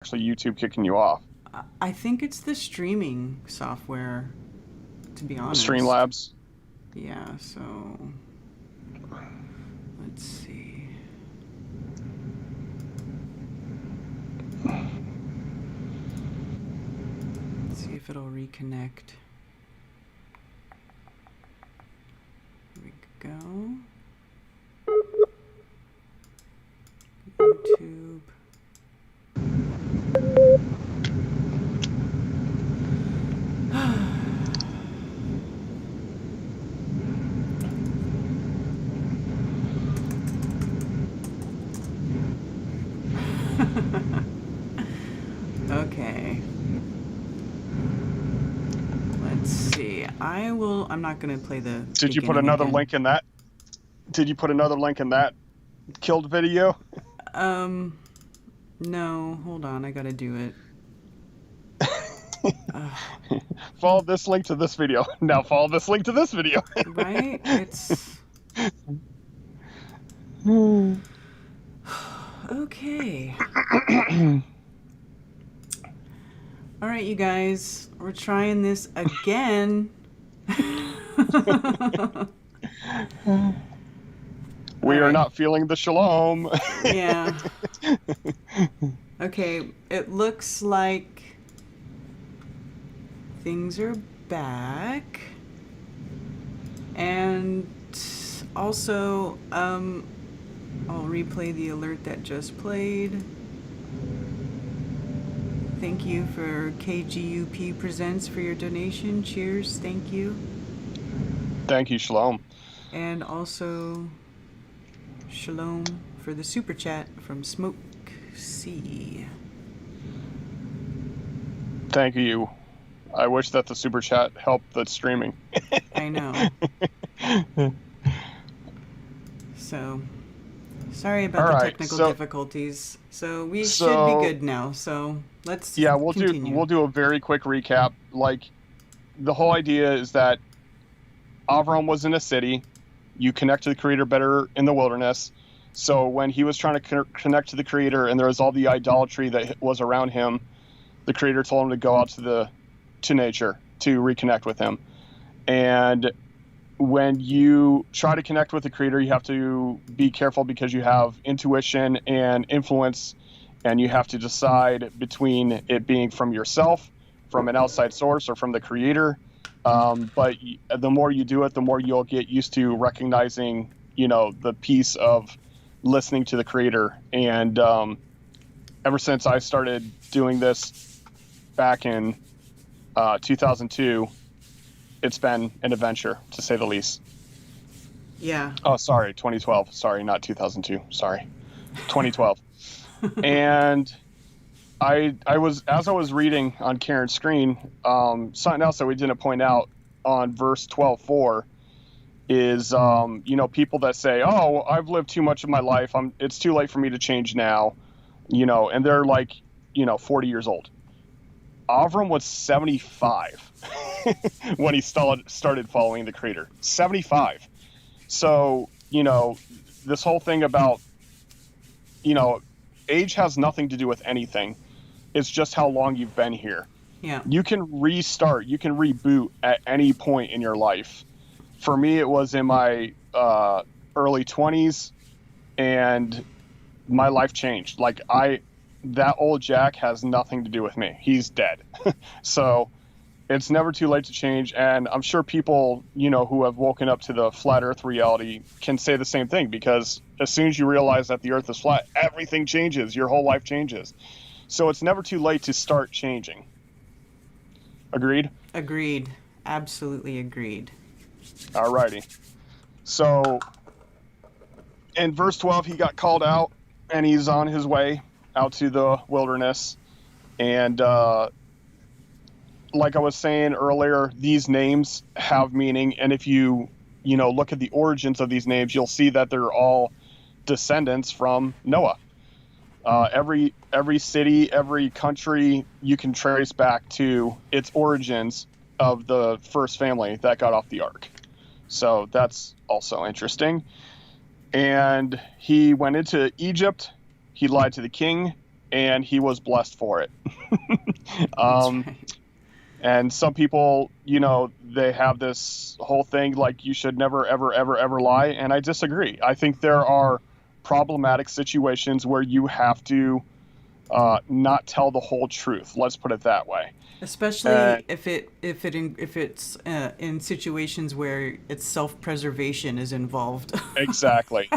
actually YouTube kicking you off? I think it's the streaming software, to be honest. Streamlabs. Yeah, so let's see. Let's see if it'll reconnect. Here we go. YouTube. Okay. Let's see. I'm not going to play the Did you put beginning another again. link in that? Did you put another link in that killed video? No, hold on. I got to do it. Follow this link to this video. Now follow this link to this video. Right? It's okay. All right, you guys. We're trying this again. We are Alright. not feeling the shalom. Yeah. Okay, it looks like things are back. And also, I'll replay the alert that just played. Thank you for KGUP Presents for your donation. Cheers, thank you. Thank you, shalom. And also, shalom for the super chat from Smoke C. Thank you. I wish that the super chat helped the streaming. I know. So, sorry about the technical difficulties. So we should be good now. So let's continue. We'll do a very quick recap. Like, the whole idea is that Avram was in a city. You connect to the Creator better in the wilderness. So when he was trying to connect to the Creator and there was all the idolatry that was around him, the Creator told him to go out to nature to reconnect with him. And when you try to connect with the Creator, you have to be careful because you have intuition and influence, and you have to decide between it being from yourself, from an outside source, or from the Creator. But the more you do it, the more you'll get used to recognizing, the piece of listening to the Creator. And ever since I started doing this back in 2002, it's been an adventure, to say the least. Yeah. Oh, sorry, 2012. Sorry, not 2002. Sorry, 2012. And I was reading on Karen's screen, something else that we didn't point out on verse 12:4 is, people that say, "Oh, I've lived too much of my life. It's too late for me to change now," and they're like, 40 years old. Avram was 75 when he started following the Creator. 75. So, this whole thing about, age has nothing to do with anything. It's just how long you've been here. Yeah. You can restart, you can reboot at any point in your life. For me, it was in my early 20s, and my life changed. Like, that old Jack has nothing to do with me. He's dead. So it's never too late to change. And I'm sure people, who have woken up to the flat earth reality can say the same thing, because as soon as you realize that the earth is flat, everything changes. Your whole life changes. So it's never too late to start changing. Agreed? Agreed. Absolutely agreed. Alrighty. So in verse 12, he got called out and he's on his way out to the wilderness. And like I was saying earlier, these names have meaning. And if you look at the origins of these names, you'll see that they're all descendants from Noah. Every city, every country, you can trace back to its origins of the first family that got off the ark. So that's also interesting. And he went into Egypt. He lied to the king. and he was blessed for it. That's right. And some people, they have this whole thing like you should never, ever, ever, ever lie. And I disagree. I think there are problematic situations where you have to not tell the whole truth. Let's put it that way. Especially if it's in situations where it's self-preservation is involved. Exactly.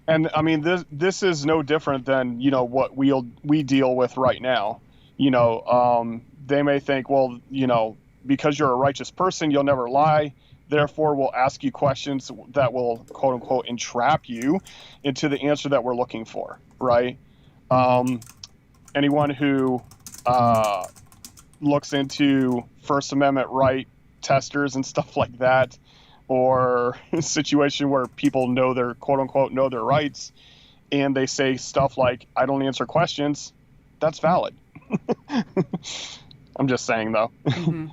And I mean, this is no different than what we deal with right now. They may think, well, because you're a righteous person, you'll never lie. Therefore, we'll ask you questions that will, quote unquote, entrap you into the answer that we're looking for, right? Anyone who looks into First Amendment right testers and stuff like that, or a situation where people know their, quote unquote, know their rights, and they say stuff like, I don't answer questions, that's valid. I'm just saying, though. Mm-hmm.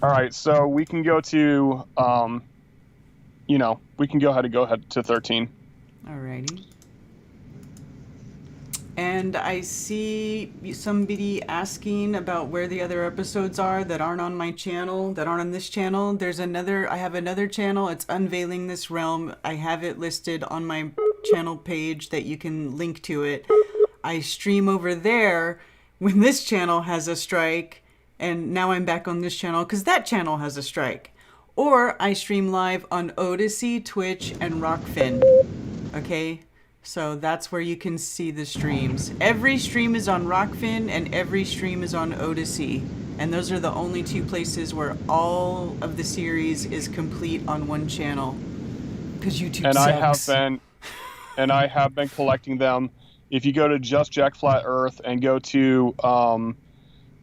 All right, so we can go to, we can go ahead to 13. All righty. And I see somebody asking about where the other episodes are that aren't on my channel, that aren't on this channel. I have another channel. It's Unveiling This Realm. I have it listed on my channel page that you can link to it. I stream over there when this channel has a strike, and now I'm back on this channel because that channel has a strike. Or I stream live on Odyssey, Twitch, and Rockfin. Okay? So that's where you can see the streams. Every stream is on Rockfin and every stream is on Odyssey. And those are the only two places where all of the series is complete on one channel. Because YouTube sucks. I have been collecting them. If you go to Just Jack Flat Earth and go to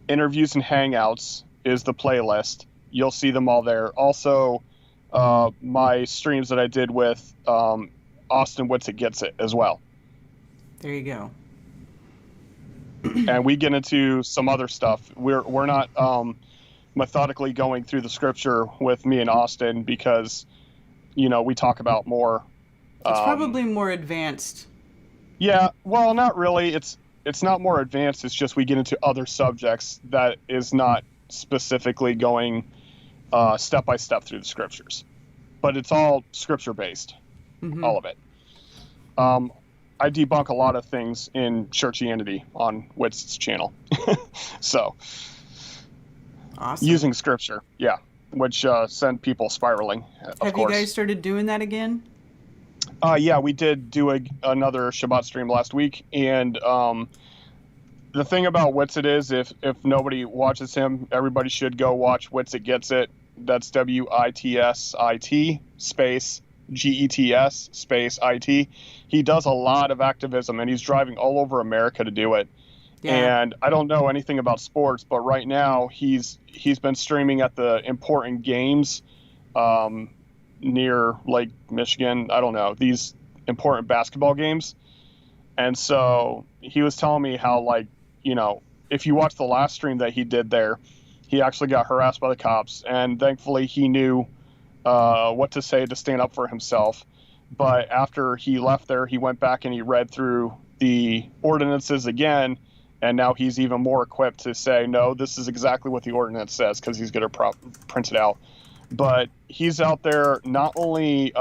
Interviews and Hangouts is the playlist, you'll see them all there. Also, my streams that I did with Austin Whitsitt Gets It as well. There you go. And we get into some other stuff. We're not methodically going through the scripture with me and Austin because, we talk about more. It's probably more advanced. Yeah, well, not really. It's not more advanced. It's just we get into other subjects that is not specifically going step by step through the scriptures, but it's all scripture based. Mm-hmm. All of it. I debunk a lot of things in churchianity on Whitsitt's channel. So, awesome. Using scripture, yeah, which send people spiraling. Have you guys started doing that again? Yeah, we did do another Shabbat stream last week, and the thing about Whitsitt is, if nobody watches him, everybody should go watch Whitsitt Gets It. That's WITSIT space GETS space IT. He does a lot of activism, and he's driving all over America to do it. Yeah. And I don't know anything about sports, but right now he's been streaming at the important games near Lake Michigan. I don't know, these important basketball games. And so he was telling me how, if you watch the last stream that he did there, he actually got harassed by the cops, and thankfully he knew what to say to stand up for himself. But after he left there, he went back and he read through the ordinances again, and now he's even more equipped to say, no, this is exactly what the ordinance says, because he's going to print it out. But he's out there not only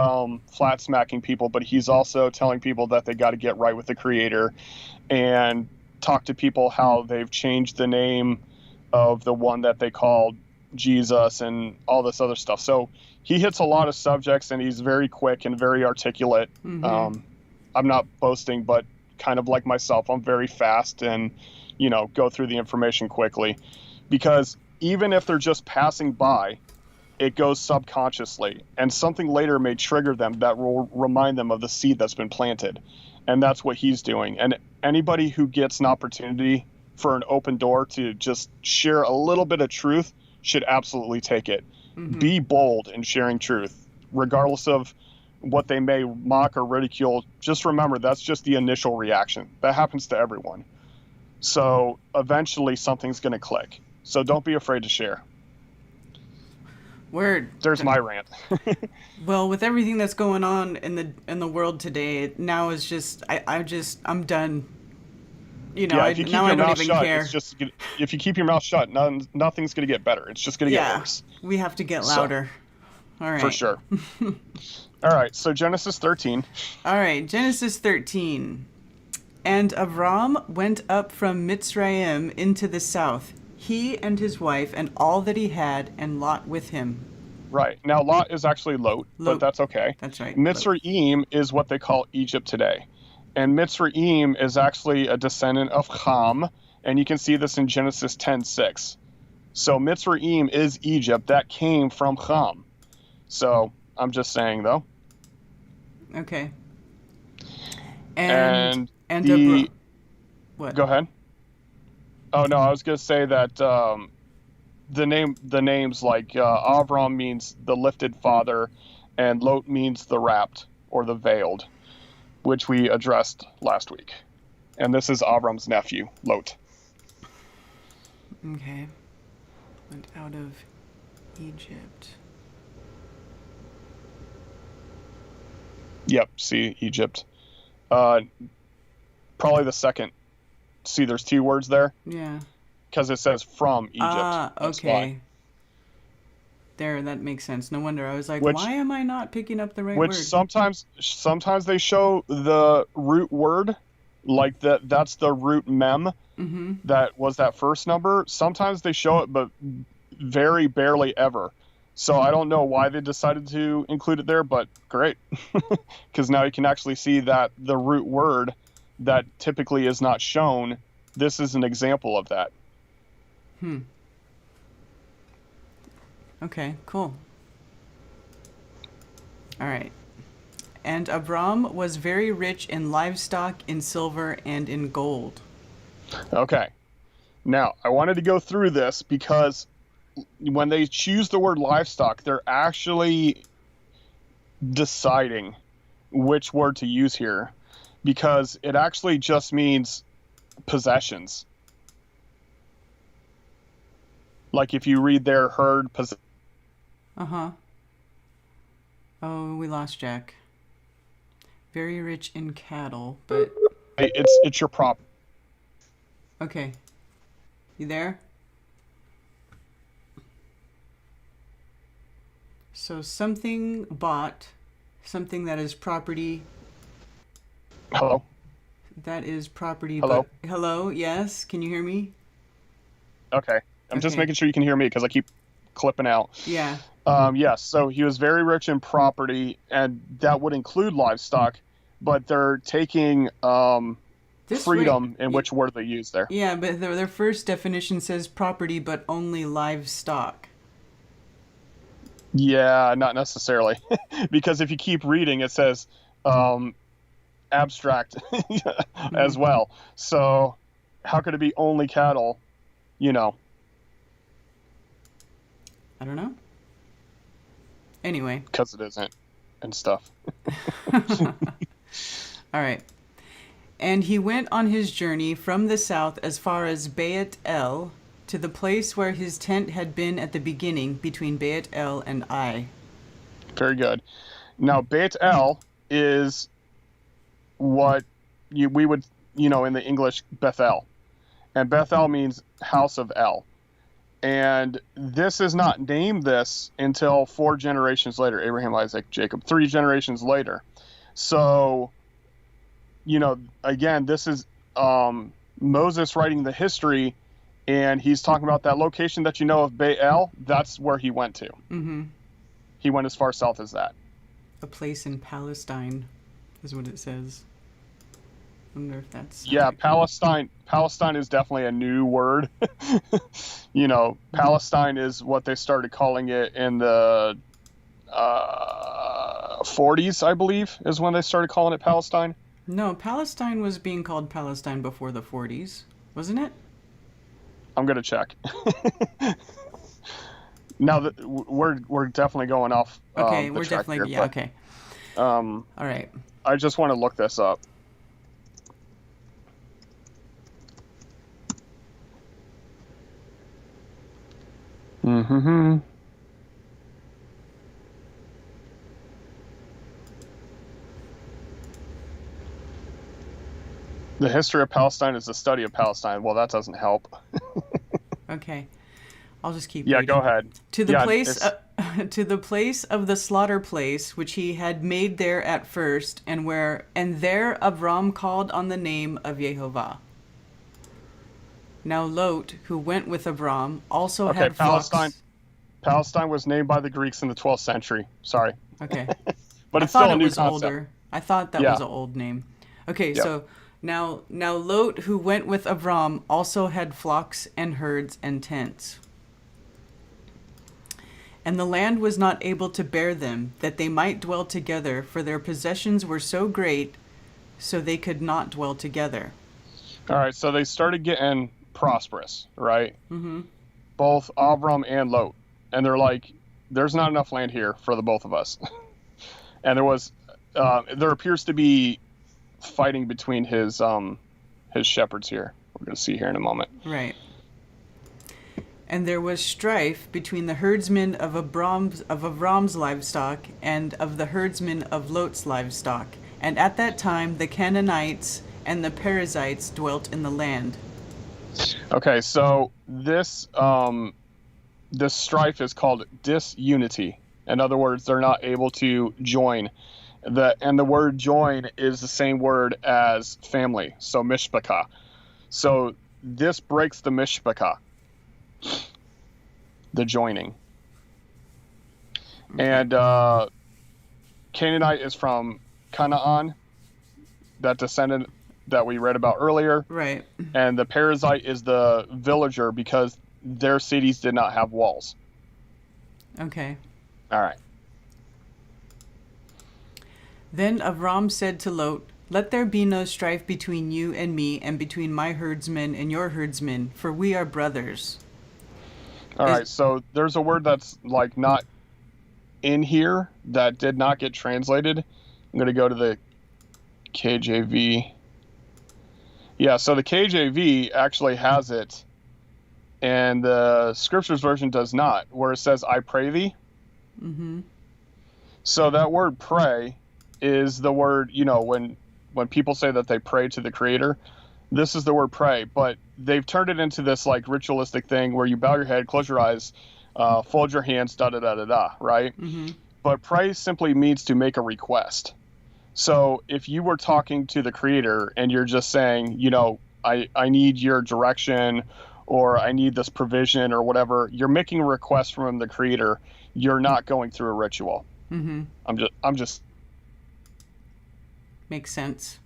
flat smacking people, but he's also telling people that they got to get right with the Creator and talk to people how they've changed the name of the one that they called Jesus and all this other stuff. So he hits a lot of subjects, and he's very quick and very articulate. Mm-hmm. I'm not boasting, but kind of like myself, I'm very fast and, go through the information quickly, because even if they're just passing by, it goes subconsciously, and something later may trigger them that will remind them of the seed that's been planted. And that's what he's doing. And anybody who gets an opportunity for an open door to just share a little bit of truth should absolutely take it. Mm-hmm. Be bold in sharing truth, regardless of what they may mock or ridicule. Just remember, that's just the initial reaction. That happens to everyone. So eventually something's going to click. So don't be afraid to share. Word. There's my rant. Well, with everything that's going on in the world today, now is just I'm done. You know, Yeah, if you keep now I your don't mouth even shut, care. if you keep your mouth shut, nothing's going to get better. It's just going to get Yeah, worse. we have to get So, louder. All for right. sure. All right, so Genesis 13. All right, Genesis 13. And Avram went up from Mitzrayim into the south, he and his wife and all that he had, and Lot with him. Right. Now, Lot is actually Lot, but Lot. that's okay. That's right. Lot. Mitzrayim is what they call Egypt today. And Mitzrayim is actually a descendant of Ham, and you can see this in Genesis 10:6. So Mitzrayim is Egypt. That came from Ham. So I'm just saying, though. Okay. And what? Go ahead. Oh no, I was gonna say that the names like Avram means the lifted father, and Lot means the wrapped or the veiled, which we addressed last week. And this is Avram's nephew, Lot. Okay. Went out of Egypt. Yep. See Egypt. Probably the second. See, there's two words there. Yeah. Because it says from Egypt. Ah, okay. There, that makes sense. No wonder I was like, why am I not picking up the right word? Which sometimes they show the root word, like that's the root mem. Mm-hmm. That was that first number. Sometimes they show it, but very barely ever. So I don't know why they decided to include it there, but great. Because now you can actually see that the root word that typically is not shown, this is an example of that. Okay, cool. All right. And Abram was very rich in livestock, in silver, and in gold. Okay. Now, I wanted to go through this because when they choose the word livestock, they're actually deciding which word to use here, because it actually just means possessions. Like if you read their herd Uh-huh. Oh, we lost Jack. Very rich in cattle, but it's your prop. Okay. You there? So something bought, something that is property. Hello? That is property. Hello? But, hello? Yes? Can you hear me? Okay. I'm just making sure you can hear me because I keep clipping out. Yeah. Yes, so he was very rich in property, and that would include livestock, but they're taking freedom in which word they use there. Yeah, but their first definition says property, but only livestock. Yeah, not necessarily. Because if you keep reading, it says abstract as well. So how could it be only cattle, you know? I don't know. Anyway. Because it isn't and stuff. All right. And he went on his journey from the south as far as Beit El, to the place where his tent had been at the beginning, between Beit El and Ai. Very good. Now, Beit El is what we would, in the English, Bethel. And Bethel means house of El. And this is not named this until 4 generations later. Abraham, Isaac, Jacob, 3 generations later. So, again, this is Moses writing the history, and he's talking about that location that of Baal. That's where he went to. Mm-hmm. He went as far south as that. A place in Palestine is what it says. I wonder if that's... Yeah, Palestine. Palestine is definitely a new word. Palestine is what they started calling it in the 40s, I believe, is when they started calling it Palestine. No, Palestine was being called Palestine before the 40s, wasn't it? I'm gonna check. Now that we're definitely going off. Okay, we're track definitely here, okay. All right. I just want to look this up. Mm-hmm. The history of Palestine is the study of Palestine. Well, that doesn't help. Okay. I'll just keep Yeah, reading. go ahead. To the Yeah, place to the place of the slaughter place which he had made there at first, and there Abram called on the name of Jehovah. Now Lot, who went with Abram, also okay, had flocks. Palestine was named by the Greeks in the 12th century. Sorry. Okay. But I it's still thought a it new was concept. older. I thought that Yeah. was an old name. Okay, Yep. so now Lot, who went with Abram, also had flocks and herds and tents. And the land was not able to bear them, that they might dwell together, for their possessions were so great, so they could not dwell together. All right, so they started getting prosperous, right? Mm-hmm. Both Avram and Lot. And they're like, there's not enough land here for the both of us. And there appears to be fighting between his shepherds here. We're going to see here in a moment. Right. And there was strife between the herdsmen of Avram's livestock and of the herdsmen of Lot's livestock. And at that time the Canaanites and the Perizzites dwelt in the land. Okay, so this strife is called disunity. In other words, they're not able to join. And the word join is the same word as family, so mishpachah. So this breaks the mishpachah, the joining. Okay. And Canaanite is from Canaan, that descendant that we read about earlier. Right. And the Perizzite is the villager because their cities did not have walls. Okay. All right. Then Abram said to Lot, "Let there be no strife between you and me, and between my herdsmen and your herdsmen, for we are brothers." All right, so there's a word that's like not in here that did not get translated. I'm going to go to the KJV. Yeah, so the KJV actually has it, and the Scriptures version does not, where it says, "I pray thee." Mm-hmm. So that word pray is the word, when people say that they pray to the Creator, this is the word pray, but they've turned it into this like ritualistic thing where you bow your head, close your eyes, fold your hands, da-da-da-da-da, right? Mm-hmm. But pray simply means to make a request. So if you were talking to the Creator and you're just saying, I need your direction, or I need this provision or whatever, you're making a request from the Creator. You're not going through a ritual. Mm-hmm. I'm just Makes sense.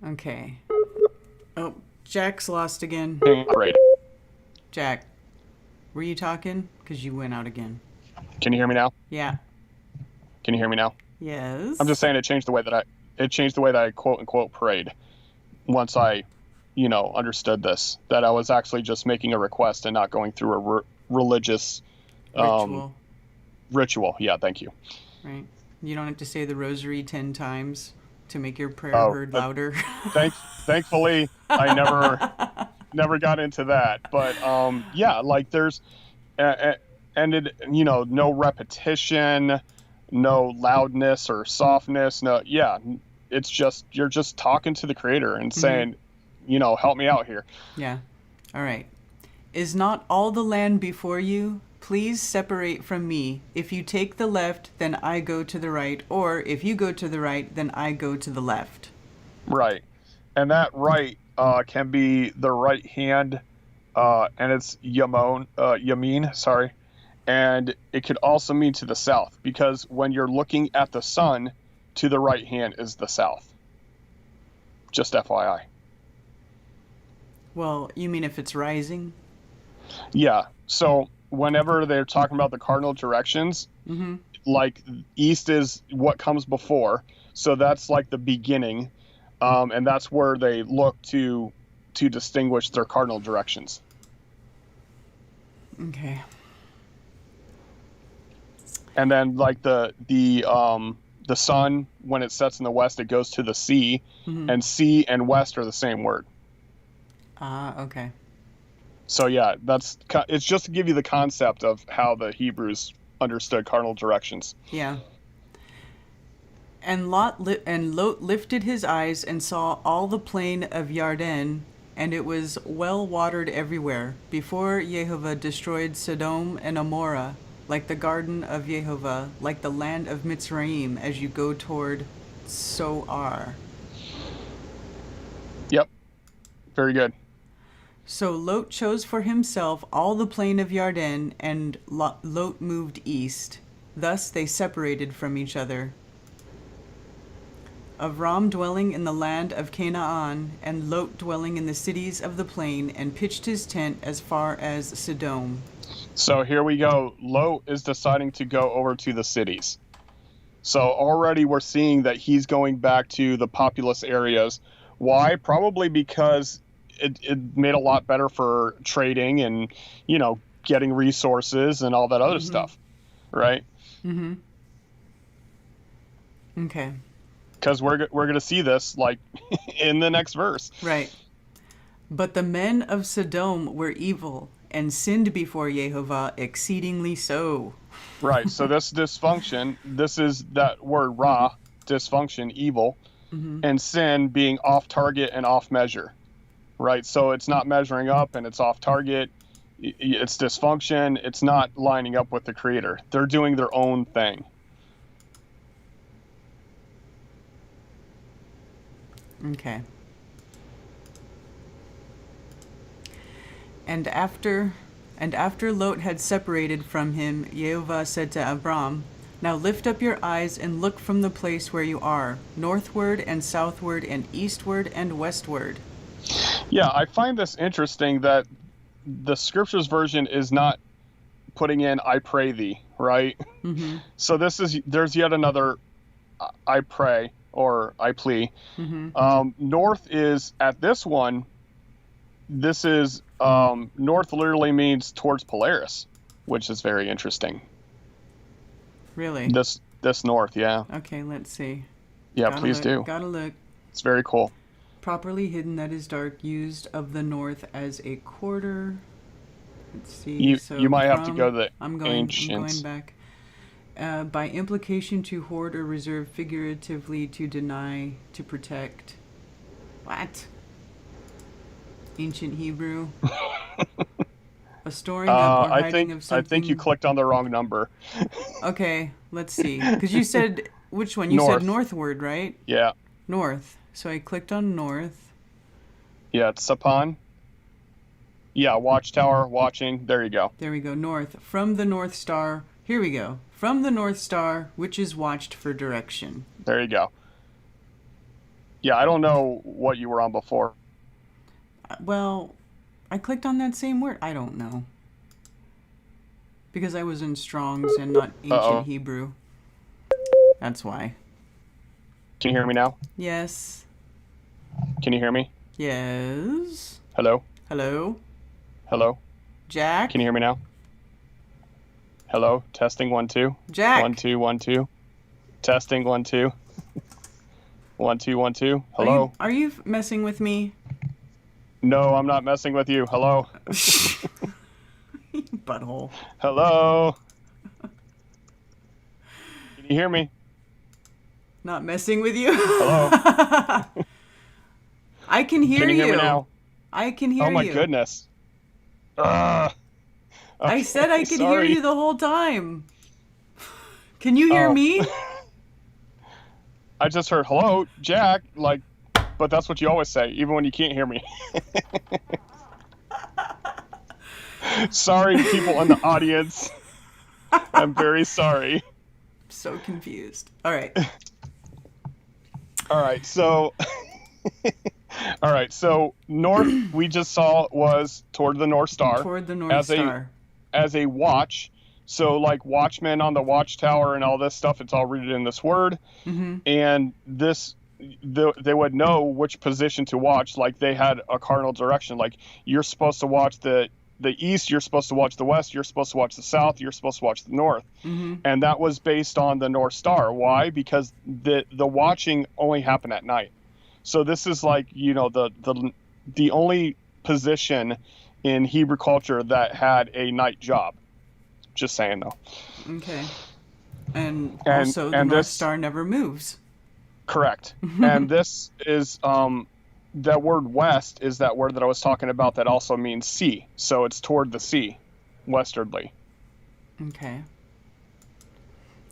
Okay. Oh, Jack's lost again. Great. Jack, were you talking? Because you went out again. Can you hear me now? Yeah. Can you hear me now? Yes. I'm just saying it changed the way that I quote unquote prayed once I, understood this, that I was actually just making a request and not going through a religious ritual. Yeah, thank you. Right. You don't have to say the rosary 10 times to make your prayer heard louder. Thankfully, I never got into that. But yeah, like there's no repetition, no loudness or softness. No, yeah, it's just you're just talking to the Creator and saying, help me out here. Yeah. All right. Is not all the land before you? Please separate from me. If you take the left, then I go to the right, or if you go to the right, then I go to the left. Right. And that right can be the right hand, and it's yamin, sorry. And it could also mean to the south, because when you're looking at the sun, to the right hand is the south. Just FYI. Well, you mean if it's rising? Yeah. So whenever they're talking about the cardinal directions, mm-hmm. like east is what comes before. So that's like the beginning. And that's where they look to distinguish their cardinal directions. Okay. And then like the sun, when it sets in the west, it goes to the sea, mm-hmm. and sea and west are the same word. Okay. So yeah, it's just to give you the concept of how the Hebrews understood cardinal directions. Yeah. And Lot lifted his eyes and saw all the plain of Yarden, and it was well watered everywhere, before Jehovah destroyed Sodom and Amorah, like the garden of Jehovah, like the land of Mitzrayim, as you go toward Soar. Yep. Very good. So Lot chose for himself all the plain of Yarden, and Lot moved east. Thus they separated from each other. Avram dwelling in the land of Canaan, and Lot dwelling in the cities of the plain, and pitched his tent as far as Sodom. So here we go. Lot is deciding to go over to the cities. So already we're seeing that he's going back to the populous areas. Why? Probably because it made a lot better for trading and, getting resources and all that other stuff, right? Mm-hmm. Okay. Because we're going to see this like in the next verse. Right. But the men of Sodom were evil and sinned before Jehovah exceedingly so. Right. So this dysfunction, this is that word ra, dysfunction, evil, and sin being off target and off measure. Right. So it's not measuring up and it's off target. It's dysfunction. It's not lining up with the Creator. They're doing their own thing. Okay. And after Lot had separated from him, Jehovah said to Abram, "Now lift up your eyes and look from the place where you are, northward and southward and eastward and westward." Yeah, I find this interesting that the Scriptures version is not putting in "I pray thee," right? Mm-hmm. So there's yet another "I pray" or "I plea." Mm-hmm. North is at this one. This is north literally means towards Polaris, which is very interesting. Really? This north, yeah. Okay, let's see. Yeah, please do. Gotta look. It's very cool. Properly hidden, that is dark, used of the north as a quarter. Let's see. You might have to go to the ancients. I'm going back. By implication, to hoard or reserve, figuratively, to deny, to protect. What? Ancient Hebrew. A storing up or hiding of something. I think you clicked on the wrong number. Okay, let's see. Because you said, which one? You North. said northward, right? Yeah. North. So I clicked on north. Yeah, it's Sapan. Yeah, watchtower, watching. There you go. There we go. North. From the North Star. Here we go. From the North Star, which is watched for direction. There you go. Yeah, I don't know what you were on before. Well, I clicked on that same word. I don't know. Because I was in Strong's and not Ancient Hebrew. That's why. Can you hear me now? Yes. Can you hear me? Yes. Hello? Hello? Hello? Jack? Can you hear me now? Hello? Testing 1 2. Jack? 1 2 1 2. Testing 1 2. 1 2 1 2. Hello? Are you messing with me? No, I'm not messing with you. Hello? Butthole. Hello? Can you hear me? Not messing with you? Hello? I can hear you. Can you hear me now? I can hear you. Oh my goodness. Okay, I said I could hear sorry. you the whole time. Can you hear me? I just heard hello, Jack, but that's what you always say, even when you can't hear me. Sorry, people in the audience. I'm very sorry. So confused. All right. All right, so north we just saw was toward the North Star. Toward the North Star. As a watch. So like watchmen on the watchtower and all this stuff, it's all rooted in this word. Mm-hmm. And they would know which position to watch. Like they had a cardinal direction. Like you're supposed to watch the east, you're supposed to watch the west, you're supposed to watch the south, you're supposed to watch the north. Mm-hmm. And that was based on the North Star. Why? Because the watching only happened at night. So this is like, the only position in Hebrew culture that had a night job. Just saying though. Okay. And also the North Star never moves. Correct. And this is that word west is that word that I was talking about that also means sea. So it's toward the sea, westwardly. Okay.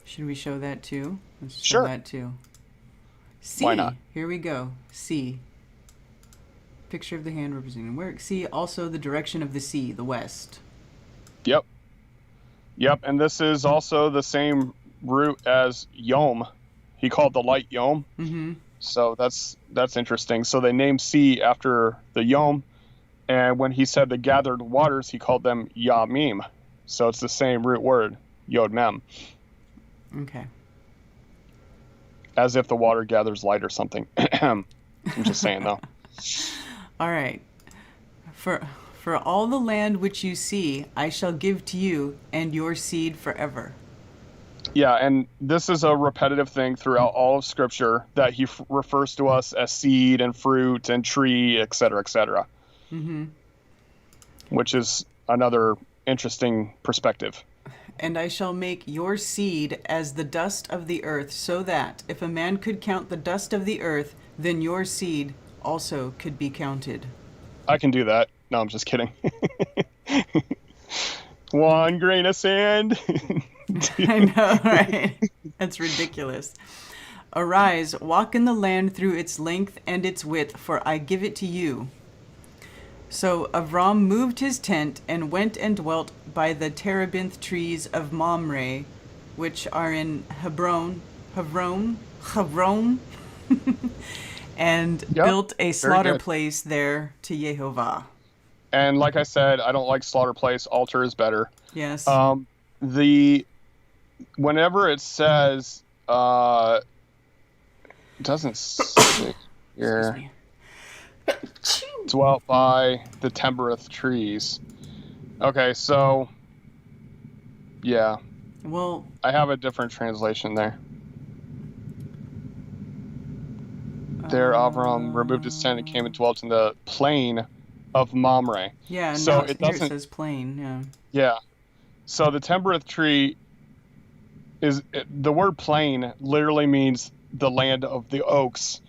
Should we show that too? Let's show Sure. that too. Sea. Why not? Here we go. Sea. Picture of the hand representing where sea, also the direction of the sea, the west. Yep. Yep. And this is also the same root as Yom. He called the light Yom. Mm-hmm. So that's interesting. So they named sea after the Yom. And when he said the gathered waters, he called them Yamim. So it's the same root word, Yod Mem. Okay. As if the water gathers light or something. I'm just saying, though. All right. For all the land which you see, I shall give to you and your seed forever. Yeah, and this is a repetitive thing throughout all of Scripture that he refers to us as seed and fruit and tree, etc., etc. Mm-hmm. Which is another interesting perspective. And I shall make your seed as the dust of the earth, so that if a man could count the dust of the earth, then your seed also could be counted. I can do that. No, I'm just kidding. One grain of sand. I know, right? That's ridiculous. Arise, walk in the land through its length and its width, for I give it to you. So Avram moved his tent and went and dwelt by the terebinth trees of Mamre, which are in Hebron, and built a slaughter place there to Yehovah. And like I said, I don't like slaughter place. Altar is better. Yes. Whenever it says, it doesn't say here, dwelt by the tempereth trees. Okay, so, yeah. Well, I have a different translation there. There, Avram removed his tent and came and dwelt in the plain of Mamre. Yeah, so it says plain, yeah. Yeah. So the tempereth tree the word plain literally means the land of the oaks.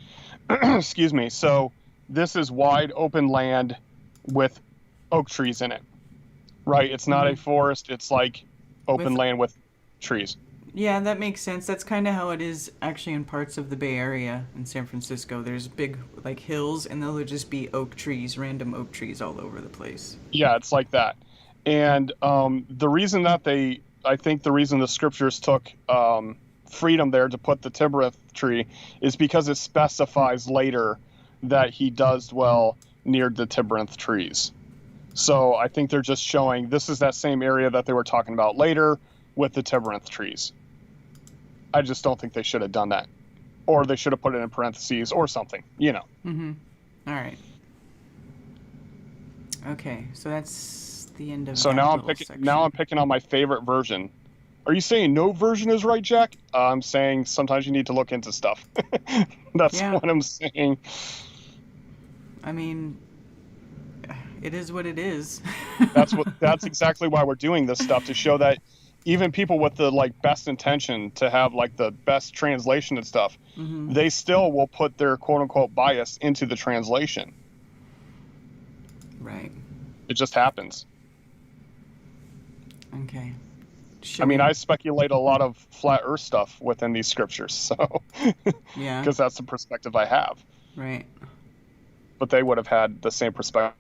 Excuse me. So this is wide open land with oak trees in it. Right? It's not a forest, it's like open land with trees. Yeah, that makes sense. That's kind of how it is actually in parts of the Bay Area in San Francisco. There's big like hills and there'll just be oak trees, random oak trees all over the place. Yeah, it's like that. And the reason that I think the reason the scriptures took freedom there to put the terebinth tree is because it specifies later that he does dwell near the terebinth trees. So I think they're just showing this is that same area that they were talking about later with the terebinth trees. I just don't think they should have done that. Or they should have put it in parentheses or something, you know. Mm-hmm. All right. Okay, so that's the end of so that now I'm picking on my favorite version. Are you saying no version is right, Jack? I'm saying sometimes you need to look into stuff. That's what I'm saying. I mean, it is what it is. That's exactly why we're doing this stuff, to show that even people with the best intention to have the best translation and stuff, they still will put their quote unquote bias into the translation. Right. It just happens. Okay. I speculate a lot of flat earth stuff within these scriptures, so yeah, because that's the perspective I have. Right. But they would have had the same perspective.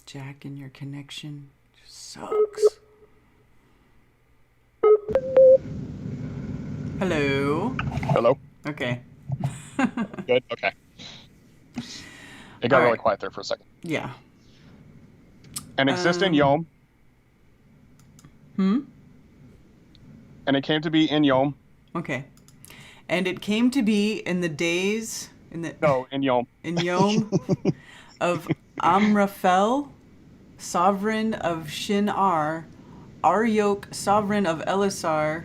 Jack, and your connection just sucks. Hello. Hello. Okay. Good. Okay. It got really quiet there for a second. Yeah. And exist in Yom. And it came to be in Yom. Okay. And it came to be in the days in Yom. In Yom of Amraphel, sovereign of Shinar, Arioch, sovereign of Elisar,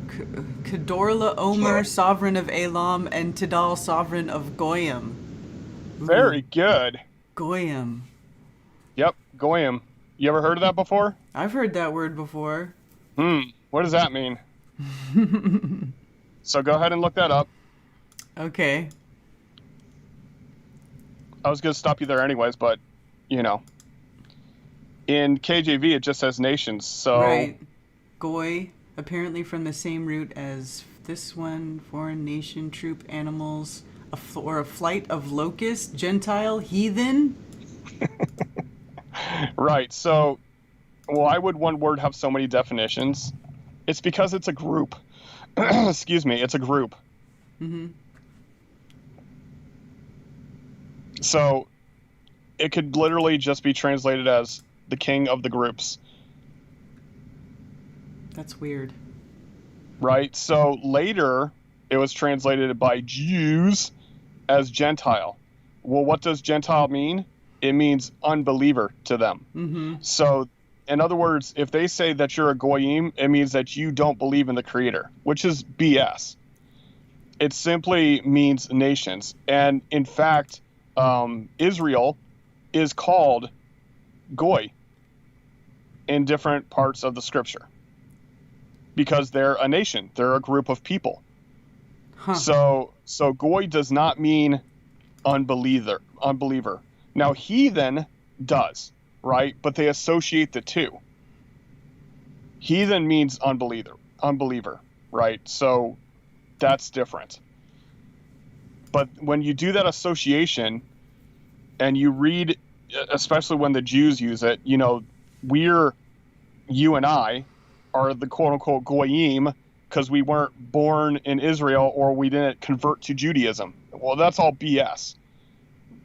Kedorla Omer, sovereign of Elam, and Tidal, sovereign of Goyim. Very good. Goyim. Yep, Goyim. You ever heard of that before? I've heard that word before. What does that mean? So go ahead and look that up. Okay. I was going to stop you there anyways, but, you know. In KJV, it just says nations, so... Right. Goy, apparently from the same root as this one, foreign nation, troop, animals, or a flight of locusts, Gentile, heathen. Right, so why would one word have so many definitions? It's because it's a group. Excuse me, it's a group. Mm-hmm. So it could literally just be translated as the king of the groups. That's weird. Right, so later it was translated by Jews as Gentile. Well, what does Gentile mean? It means unbeliever to them. Mm-hmm. So, in other words, if they say that you're a goyim, it means that you don't believe in the Creator, which is BS. It simply means nations. And in fact, Israel is called goy in different parts of the scripture because they're a nation. They're a group of people. Huh. So goy does not mean unbeliever. Now, heathen does, right? But they associate the two. Heathen means unbeliever, right? So that's different. But when you do that association and you read, especially when the Jews use it, you know, you and I are the quote unquote goyim because we weren't born in Israel or we didn't convert to Judaism. Well, that's all BS.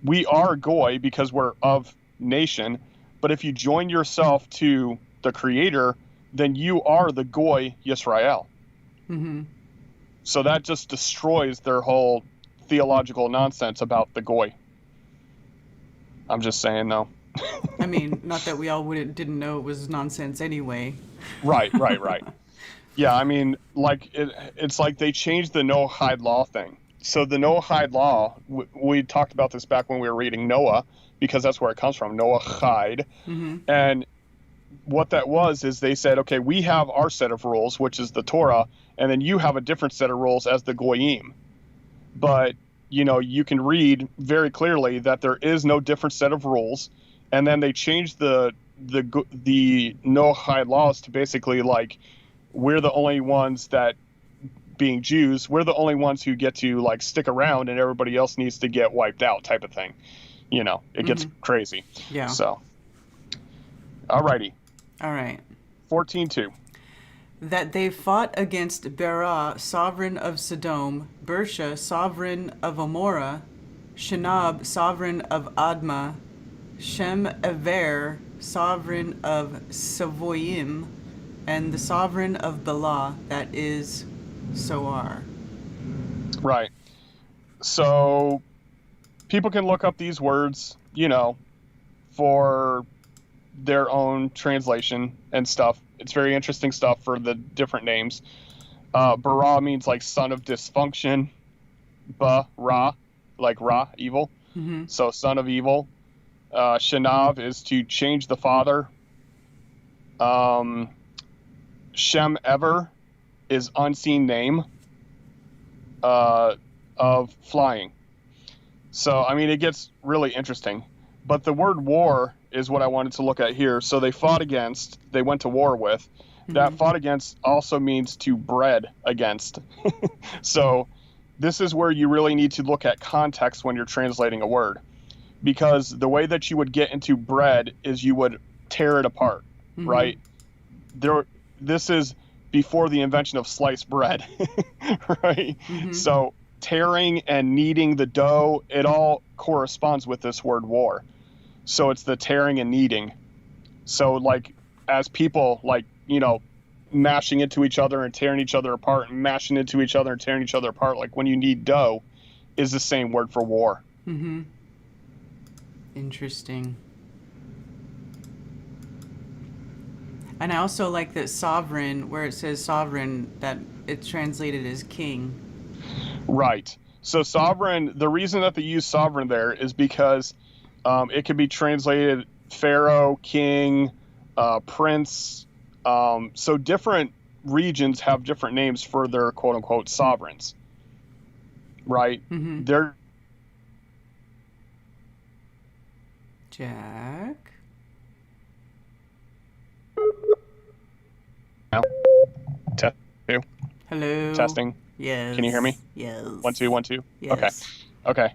We are goy because we're of nation, but if you join yourself to the Creator, then you are the goy Yisrael. Mm-hmm. So that just destroys their whole theological nonsense about the goy. I'm just saying, though. I mean, not that we all didn't know it was nonsense anyway. Right. Yeah, I mean, like it's like they changed the Noahide law thing. So the Noahide law, we talked about this back when we were reading Noah, because that's where it comes from, Noahide. Mm-hmm. And what that was is they said, okay, we have our set of rules, which is the Torah, and then you have a different set of rules as the Goyim. But, you know, you can read very clearly that there is no different set of rules. And then they changed the Noahide laws to basically like, we're the only ones that, being Jews, we're the only ones who get to like stick around and everybody else needs to get wiped out type of thing. You know, it gets crazy. Yeah. So, alrighty. All right. 14:2. That they fought against Berah, sovereign of Sodom, Bersha, sovereign of Amorah, Shinab, sovereign of Admah, Shem-Ever, sovereign of Savoyim, and the sovereign of Bela, that is Soar. Right. So people can look up these words, you know, for their own translation and stuff. It's very interesting stuff for the different names. Bara means like son of dysfunction. Ra, like Ra, evil. Mm-hmm. So son of evil. Shanav is to change the father. Shem Ever is unseen name of flying. So, I mean, it gets really interesting. But the word war is what I wanted to look at here. So they went to war with. Mm-hmm. That fought against also means to bread against. So this is where you really need to look at context when you're translating a word. Because the way that you would get into bread is you would tear it apart, right? This is before the invention of sliced bread, right? Mm-hmm. So tearing and kneading the dough, it all corresponds with this word war. So it's the tearing and kneading. So like as people like, you know, mashing into each other and tearing each other apart and mashing into each other and tearing each other apart, like when you knead dough is the same word for war. Mm-hmm. Interesting. And I also like that sovereign, where it says sovereign, that it's translated as king. Right. So sovereign, the reason that they use sovereign there is because it can be translated pharaoh, king, prince. So different regions have different names for their quote unquote sovereigns, right? Mm-hmm. They're Jack. test two. Hello. Testing. Yes. Can you hear me? Yes. 1 2 1 2. Yes. Okay.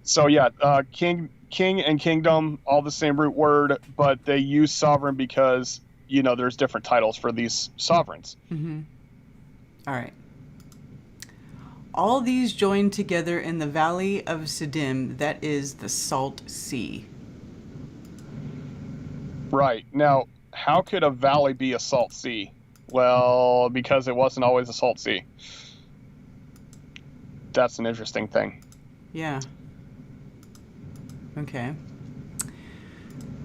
So yeah, king and kingdom, all the same root word, but they use sovereign because there's different titles for these sovereigns. Mm-hmm. All right. All these joined together in the valley of Siddim, that is the Salt Sea. Right. Now, how could a valley be a salt sea? Well, because it wasn't always a salt sea. That's an interesting thing. Yeah. Okay.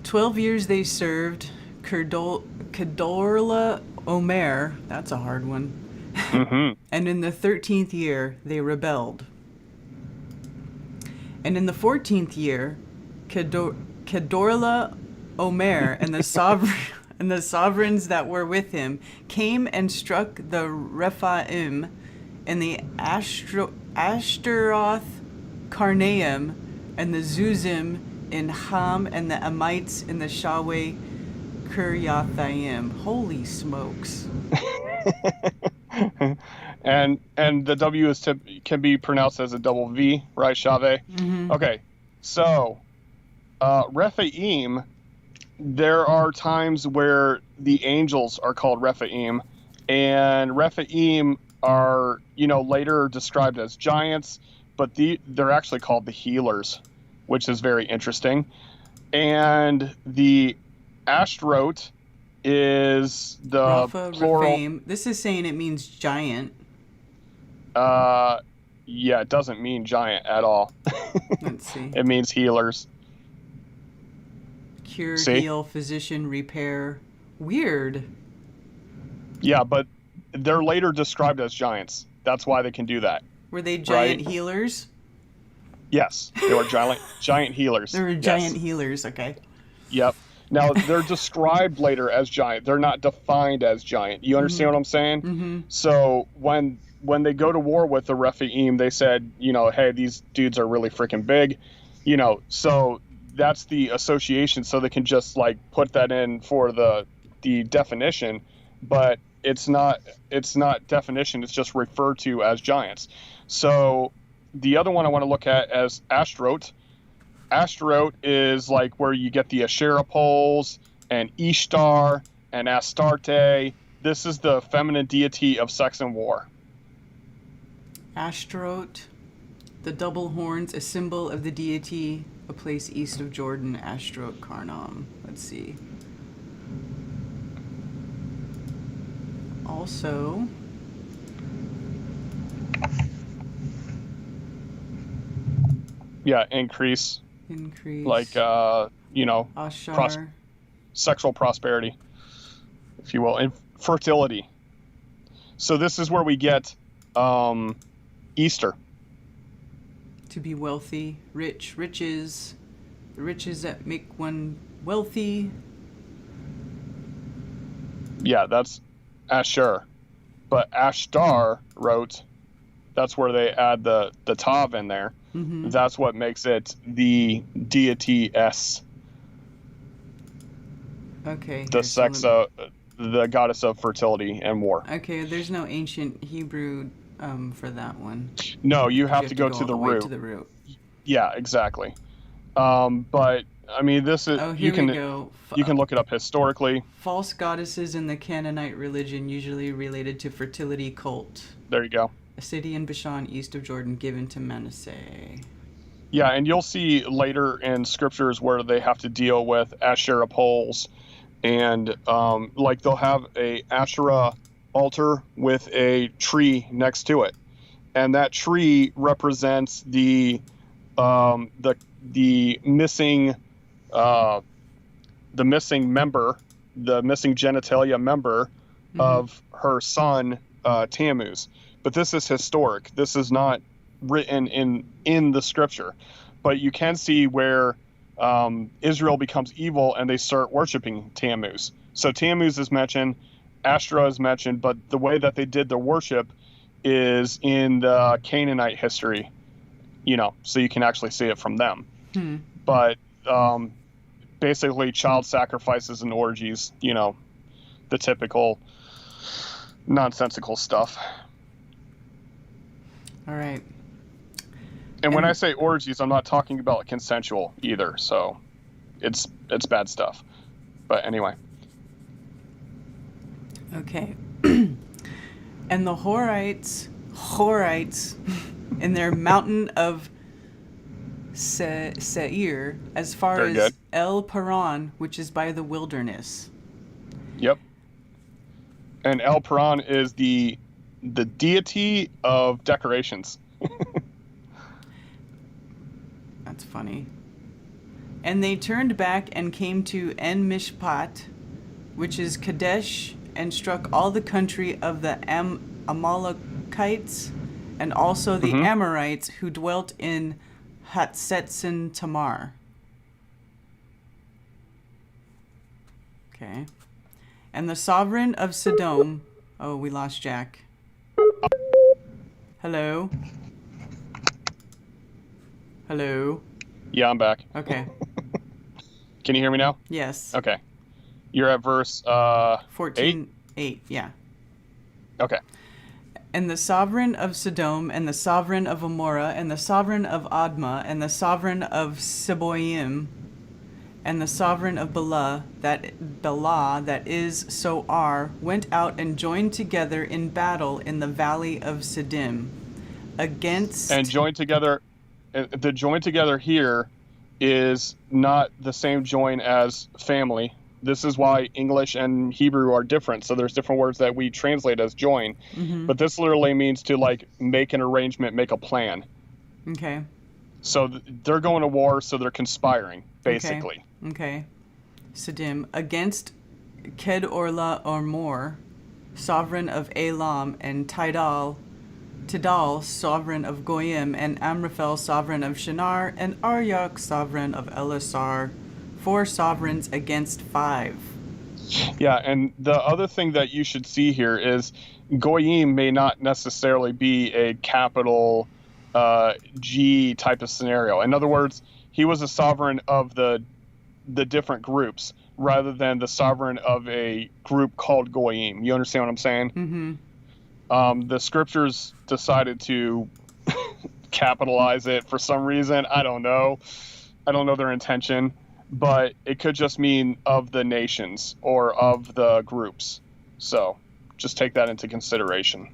12 years they served Kedorla Omer, that's a hard one, Mm-hmm. and in the 13th year they rebelled. And in the 14th year, Kedorla Omer and the sovereigns that were with him came and struck the Rephaim and the Ashtaroth Karnaim and the Zuzim in Ham and the Amites in the Shaweh Kiryathaim. Holy smokes. and the W can be pronounced as a double V, right, Shave? Mm-hmm. Okay, so Rephaim, there are times where the angels are called Rephaim, and Rephaim are later described as giants, but they're actually called the healers, which is very interesting. And the Ashtaroth is the Rapha, plural. Rephaim. This is saying it means giant. Yeah, it doesn't mean giant at all. Let's see. It means healers. Cure, See? heal, physician, repair. Weird. Yeah, but they're later described as giants. That's why they can do that. Were they giant Right. healers? Yes, they were giant healers. They were Yes. giant healers, okay. Yep. Now, they're described later as giant. They're not defined as giant. You understand what I'm saying? Mm-hmm. So when they go to war with the Rephaim, they said, hey, these dudes are really freaking big. So that's the association. So they can just put that in for the definition, but it's not definition. It's just referred to as giants. So the other one I want to look at as Ashtaroth. Ashtaroth is where you get the Asherah poles and Ishtar and Astarte. This is the feminine deity of sex and war. Ashtaroth, the double horns, a symbol of the deity, a place east of Jordan, Ashtaroth Karnam. Let's see. Also, Yeah, increase. Ashar. Sexual prosperity, if you will, and fertility. So this is where we get Easter. To be wealthy, rich, riches, the riches that make one wealthy. Yeah, that's Asher. But Ashtar wrote, that's where they add the tav in there. Mm-hmm. That's what makes it the deity-s. Okay. The the goddess of fertility and war. Okay, there's no ancient Hebrew for that one. No, you have to go to all the way root. to the root. Yeah, exactly. But I mean, this is Here we go. You can look it up historically. False goddesses in the Canaanite religion, usually related to fertility cult. There you go. A city in Bashan, east of Jordan, given to Manasseh. Yeah, and you'll see later in scriptures where they have to deal with Asherah poles, and they'll have a Asherah altar with a tree next to it, and that tree represents the missing member, the missing genitalia member of her son Tammuz. But this is historic. This is not written in the scripture. But you can see where Israel becomes evil and they start worshiping Tammuz. So Tammuz is mentioned, Astra is mentioned, but the way that they did their worship is in the Canaanite history, so you can actually see it from them. But basically child sacrifices and orgies, the typical nonsensical stuff. All right. And when I say orgies, I'm not talking about consensual either, so it's bad stuff. But anyway. Okay. And the Horites in their mountain of Seir, as far Very as good. El Paran, which is by the wilderness. Yep. And El Paran is the deity of decorations. That's funny. And they turned back and came to En Mishpat, which is Kadesh, and struck all the country of the Amalekites, and also the Amorites who dwelt in Hatzetsin Tamar. Okay. And the sovereign of Sodom... Oh, we lost Jack. Hello? Hello? Yeah, I'm back. Okay. Can you hear me now? Yes. Okay. You're at verse 14:8, yeah. Okay. And the sovereign of Sodom, and the sovereign of Amorah, and the sovereign of Admah, and the sovereign of Seboim, and the sovereign of Bela, that is Soar, went out and joined together in battle in the valley of Siddim against... And joined together, the joined together here is not the same join as family. This is why English and Hebrew are different. So there's different words that we translate as join. But this literally means to make an arrangement, make a plan. Okay. So they're going to war, so they're conspiring, basically. Okay. Siddim against Kedorla Ormor, sovereign of Elam, and Tidal, sovereign of Goyim, and Amraphel, sovereign of Shinar, and Aryak, sovereign of Elasar, 4 sovereigns against 5. Yeah, and the other thing that you should see here is Goyim may not necessarily be a capital G type of scenario. In other words, he was a sovereign of the different groups rather than the sovereign of a group called Goyim. You understand what I'm saying? The scriptures decided to capitalize it for some reason. I don't know their intention, but it could just mean of the nations or of the groups. So just take that into consideration.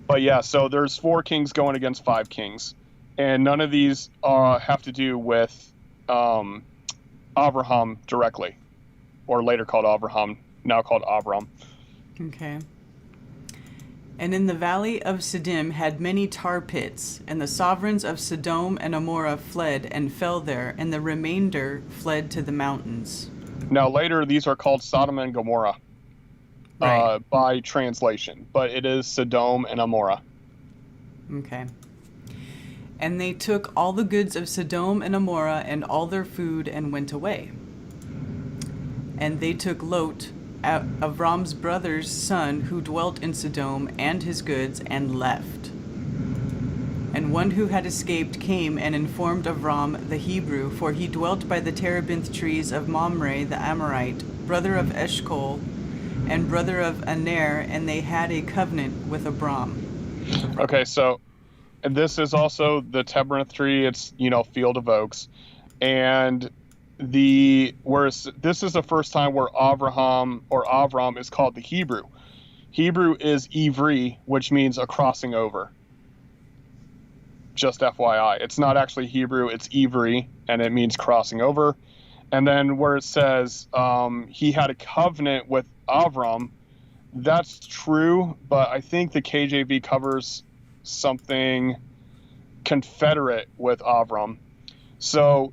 But yeah, so there's 4 kings going against 5 kings, and none of these have to do with Abraham directly, or later called Abraham, now called Avram. Okay. And in the valley of Siddim had many tar pits, and the sovereigns of Sodom and Amorah fled and fell there, and the remainder fled to the mountains. Now later these are called Sodom and Gomorrah, right, by translation, but it is Sodom and Amorah. Okay. And they took all the goods of Sodom and Amorrah and all their food and went away. And they took Lot, Avram's brother's son, who dwelt in Sodom, and his goods, and left. And one who had escaped came and informed Avram the Hebrew, for he dwelt by the terebinth trees of Mamre the Amorite, brother of Eshcol, and brother of Aner, and they had a covenant with Abram. Okay, so and this is also the terebinth tree. It's, field of oaks. And whereas this is the first time where Avram is called the Hebrew. Hebrew is Ivri, which means a crossing over. Just FYI. It's not actually Hebrew, it's Ivri, and it means crossing over. And then where it says he had a covenant with Avram, that's true, but I think the KJV covers something confederate with Avram. So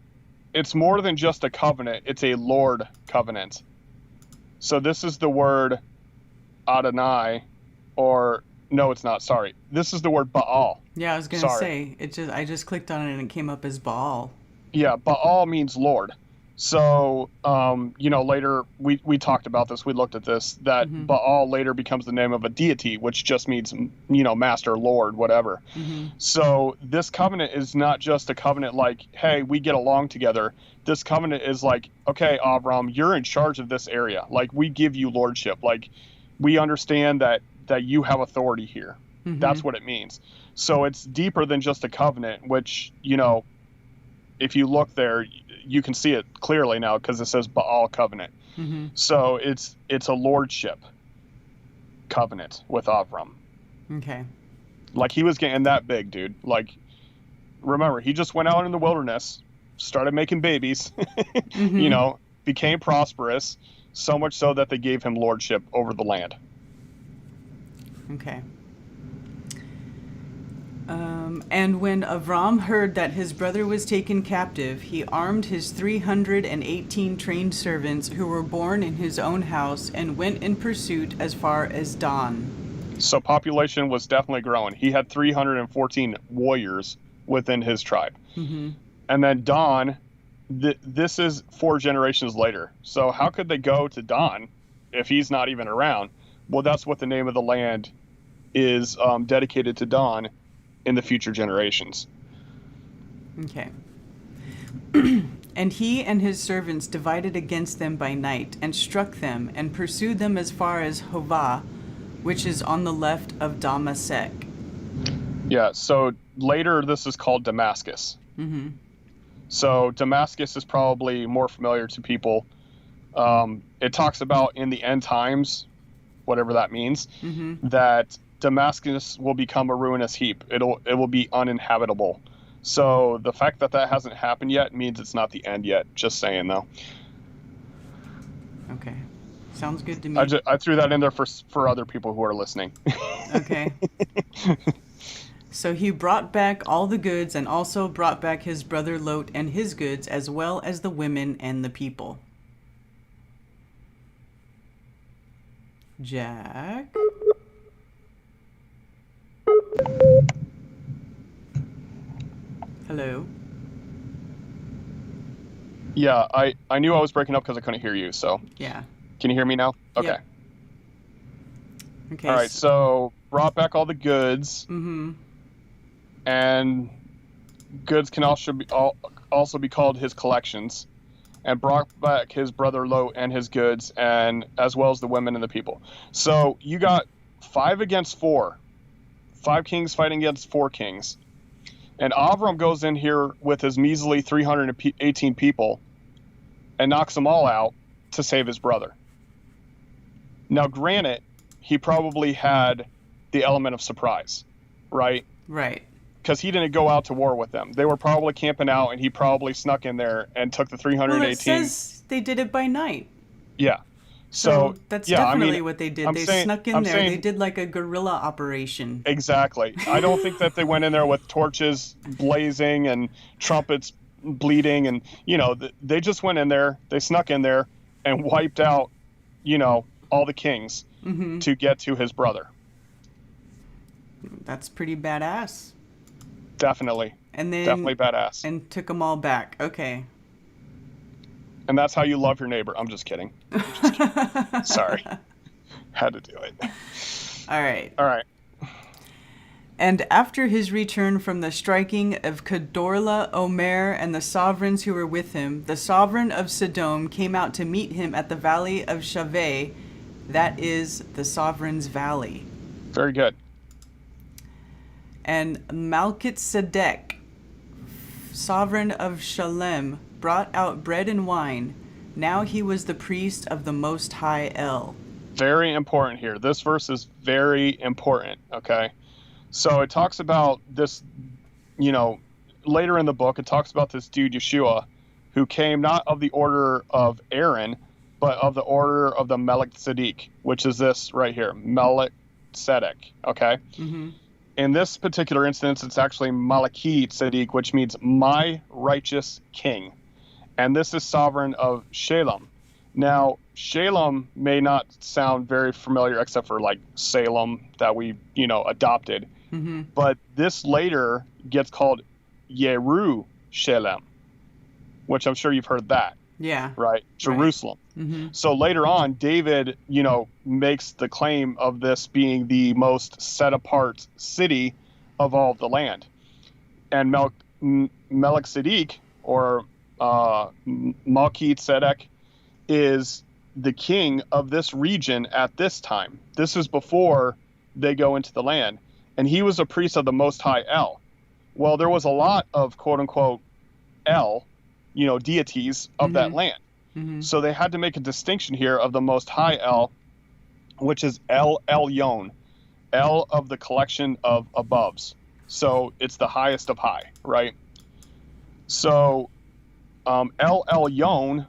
it's more than just a covenant, it's a Lord covenant. So this is the word Adonai, or no, it's not, sorry. This is the word Baal. Yeah, I was going to say, I just clicked on it and it came up as Baal. Yeah, Baal means Lord. So, later we talked about this. We looked at this, that Mm-hmm. Baal later becomes the name of a deity, which just means, master, lord, whatever. Mm-hmm. So this covenant is not just a covenant like, hey, we get along together. This covenant is like, okay, Avram, you're in charge of this area. Like, we give you lordship. Like, we understand that you have authority here. Mm-hmm. That's what it means. So it's deeper than just a covenant, which, if you look there, you can see it clearly now because it says Baal covenant. Mm-hmm. So it's a lordship covenant with Avram. Okay. Like, he was getting that big, dude. Like, remember, he just went out in the wilderness, started making babies, Mm-hmm. became prosperous, so much so that they gave him lordship over the land. Okay. And when Avram heard that his brother was taken captive, he armed his 318 trained servants who were born in his own house and went in pursuit as far as Dan. So population was definitely growing. He had 314 warriors within his tribe. Mm-hmm. And then Dan, this is 4 generations later. So how could they go to Dan if he's not even around? Well, that's what the name of the land is, dedicated to Dan in the future generations. Okay. And he and his servants divided against them by night, and struck them, and pursued them as far as Hovah, which is on the left of Damasek. Yeah, so later this is called Damascus. Mm-hmm. So Damascus is probably more familiar to people. It talks about in the end times, whatever that means, Mm-hmm. that Damascus will become a ruinous heap. It will be uninhabitable. So the fact that hasn't happened yet means it's not the end yet. Just saying, though. Okay. Sounds good to me. I threw that in there for other people who are listening. Okay. So he brought back all the goods, and also brought back his brother Lot and his goods, as well as the women and the people. Jack? Hello? Yeah, I knew I was breaking up because I couldn't hear you. So Yeah. can you hear me now? Okay. Yep. Okay. All right. So brought back all the goods, Mm-hmm. and goods can also be called his collections, and brought back his brother Lot and his goods, and as well as the women and the people. So you got 5 against 4, 5 kings fighting against 4 kings, and Avram goes in here with his measly 318 people and knocks them all out to save his brother. Now, granted, he probably had the element of surprise, right? Right. Because he didn't go out to war with them. They were probably camping out, and he probably snuck in there and took the 318. Well, it says they did it by night. Yeah. So that's yeah, definitely what they did. They snuck in there. Saying, they did like a guerrilla operation. Exactly. I don't think that they went in there with torches blazing and trumpets bleeding, and they just went in there. They snuck in there and wiped out, all the kings Mm-hmm. to get to his brother. That's pretty badass. Definitely. And then Definitely badass. and took them all back. Okay. And that's how you love your neighbor. I'm just kidding. Sorry. Had to do it. All right. All right. And after his return from the striking of Kedorla, Omer, and the sovereigns who were with him, the sovereign of Sodom came out to meet him at the valley of Shaveh, that is the sovereign's valley. Very good. And Melchizedek, sovereign of Shalem, brought out bread and wine. Now he was the priest of the Most High El. Very important here. This verse is very important, okay? So it talks about this, later in the book, it talks about this dude, Yeshua, who came not of the order of Aaron, but of the order of the Melchizedek, which is this right here, Melchizedek, okay? Mm-hmm. In this particular instance, it's actually Malachi Tzedek, which means my righteous king. And this is sovereign of Shalem. Now, Shalem may not sound very familiar except for like Salem that we, adopted. Mm-hmm. But this later gets called Yerushalem, which I'm sure you've heard that. Yeah. right? Jerusalem. Mm-hmm. So later on, David, makes the claim of this being the most set apart city of all of the land. And Melchizedek, or Melchizedek, is the king of this region at this time. This is before they go into the land. And he was a priest of the Most High El. Well, there was a lot of quote unquote El, deities of that land. Mm-hmm. So they had to make a distinction here of the Most High El, which is El Elyon, El of the collection of aboves. So it's the highest of high, right? So El Elyon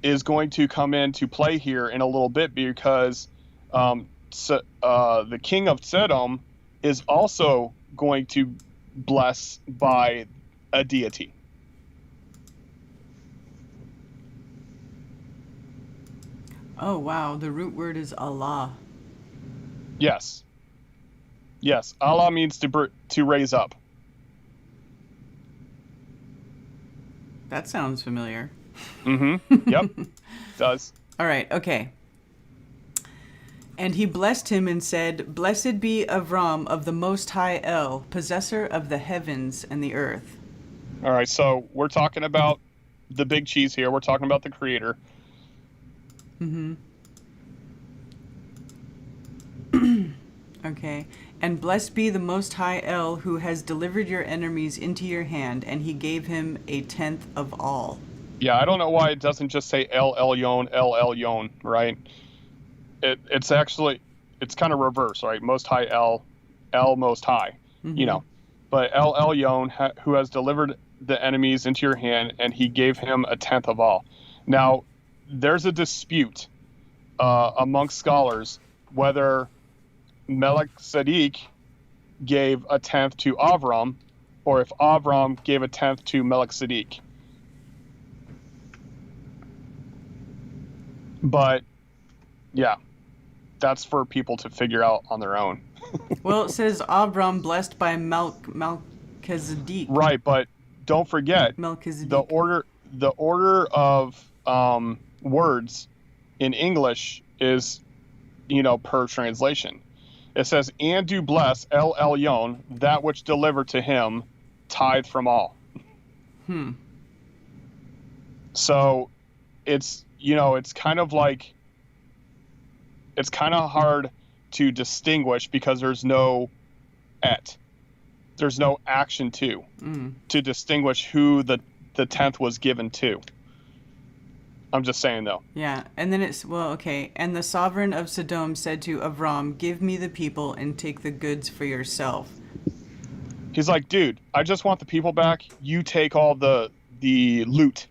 is going to come into play here in a little bit, because the king of Sodom is also going to bless by a deity. Oh, wow. The root word is Allah. Yes. Allah means to raise up. That sounds familiar. Mm-hmm. Yep. Does. All right. Okay. And he blessed him and said, "Blessed be Avram of the Most High El, possessor of the heavens and the earth." All right. So we're talking about the big cheese here. We're talking about the creator. Mm-hmm. Okay. And blessed be the Most High El, who has delivered your enemies into your hand, and he gave him a tenth of all. Yeah, I don't know why it doesn't just say El Elyon, right? It's kind of reverse, right? Most High El Most High, Mm-hmm. But El Elyon, who has delivered the enemies into your hand, and he gave him a tenth of all. Now, there's a dispute amongst scholars whether Melchizedek gave a tenth to Avram, or if Avram gave a tenth to Melchizedek. But yeah, that's for people to figure out on their own. Well, it says Avram blessed by Melchizedek. Right, but don't forget Melchizedek. the order of words in English is, per translation. It says, "And do bless El Elyon, that which delivered to him tithe from all." So it's it's kind of like, it's kind of hard to distinguish because there's no action to distinguish who the tenth was given to. I'm just saying, though. Yeah, and then okay. And the sovereign of Sodom said to Avram, "Give me the people and take the goods for yourself." He's like, "Dude, I just want the people back. You take all the loot."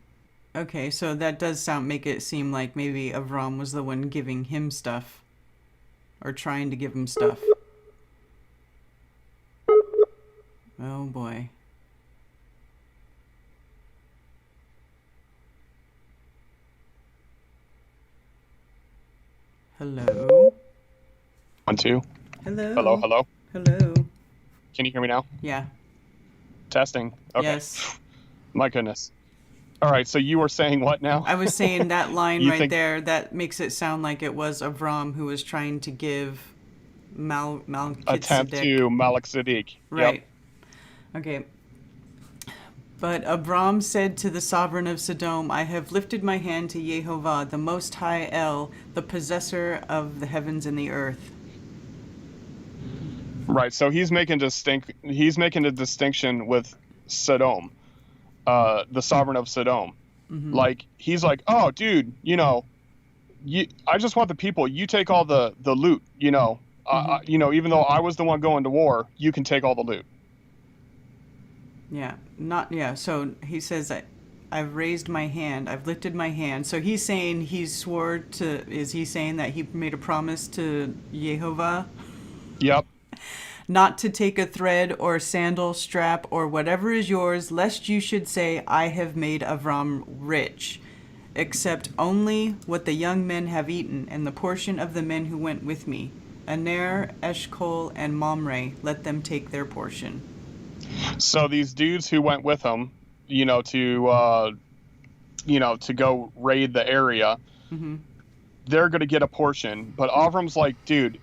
Okay, so that does make it seem like maybe Avram was the one giving him stuff, or trying to give him stuff. Oh boy. Hello. 1, 2. Hello. Hello. Hello. Can you hear me now? Yeah. Testing. Okay. Yes. My goodness. All right. So you were saying what now? I was saying that line there, that makes it sound like it was Avram who was trying to give Melchizedek a tenth to Melchizedek. Right. Yep. Okay. But Abram said to the sovereign of Sodom, "I have lifted my hand to Yehovah, the Most High El, the possessor of the heavens and the earth." Right. So he's making a distinction with Sodom, the sovereign of Sodom. Mm-hmm. Like, he's like, "Oh, dude, I just want the people. You take all the loot. Mm-hmm. Even though I was the one going to war, you can take all the loot." Yeah, so he says, I've raised my hand, I've lifted my hand. So he's saying is he saying that he made a promise to Yehovah? Yep. Not to take a thread or sandal strap or whatever is yours, lest you should say, "I have made Avram rich," except only what the young men have eaten and the portion of the men who went with me. Aner, Eshcol, and Mamre, let them take their portion. So these dudes who went with him, to to go raid the area, Mm-hmm. they're going to get a portion. But Avram's like, dude,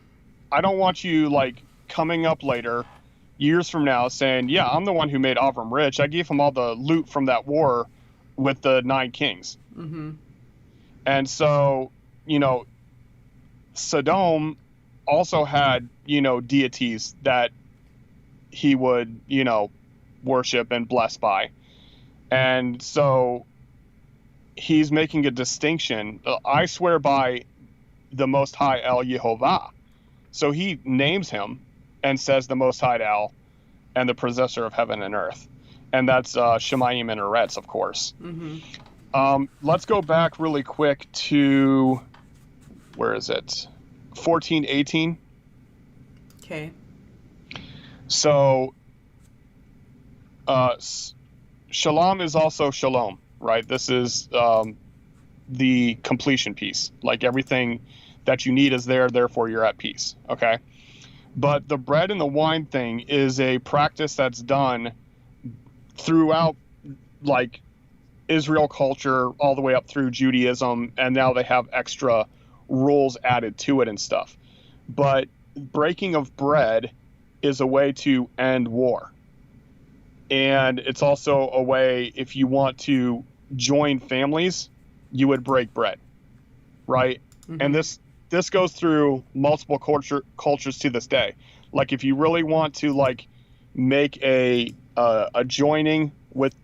I don't want you like coming up later, years from now, saying, yeah, I'm the one who made Avram rich. I gave him all the loot from that war with the 9 kings. Mm-hmm. And so, Sodom also had, deities that he would, worship and bless by. And so he's making a distinction. I swear by the Most High El Yehovah. So he names him and says the Most High El and the possessor of heaven and earth. And that's Shemayim and Eretz, of course. Mm-hmm. Let's go back really quick to, where is it? 14:18. Okay. So Shalom is also Shalom, right? This is the completion piece. Like everything that you need is there, therefore you're at peace, okay? But the bread and the wine thing is a practice that's done throughout, like, Israel culture all the way up through Judaism, and now they have extra rules added to it and stuff. But breaking of bread is a way to end war. And it's also a way, if you want to join families, you would break bread, right? Mm-hmm. And this goes through multiple cultures to this day. Like if you really want to like make a joining with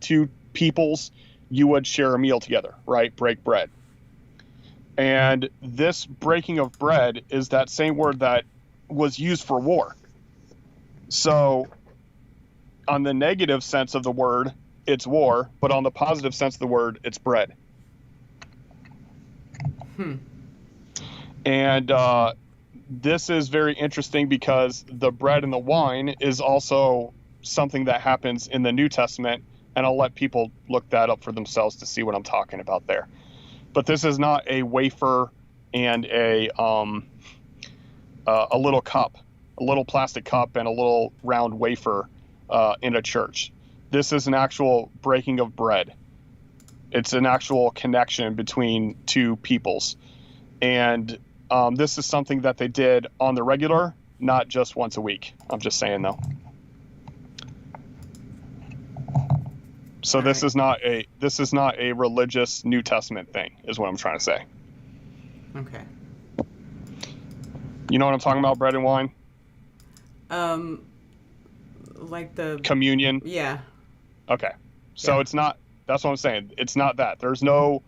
two peoples, you would share a meal together, right? Break bread. And this breaking of bread is that same word that was used for war. So on the negative sense of the word, it's war, but on the positive sense of the word, it's bread. And this is very interesting because the bread and the wine is also something that happens in the New Testament, and I'll let people look that up for themselves to see what I'm talking about there. But this is not a wafer and a little cup, a little plastic cup and a little round wafer in a church. This is an actual breaking of bread. It's an actual connection between two peoples. And this is something that they did on the regular, not just once a week. I'm just saying, though. So this is not a religious New Testament thing, is what I'm trying to say. Okay. You know what I'm talking about, bread and wine? Like the communion. Yeah. Okay. So Yeah. it's not. That's what I'm saying. It's not that. There's no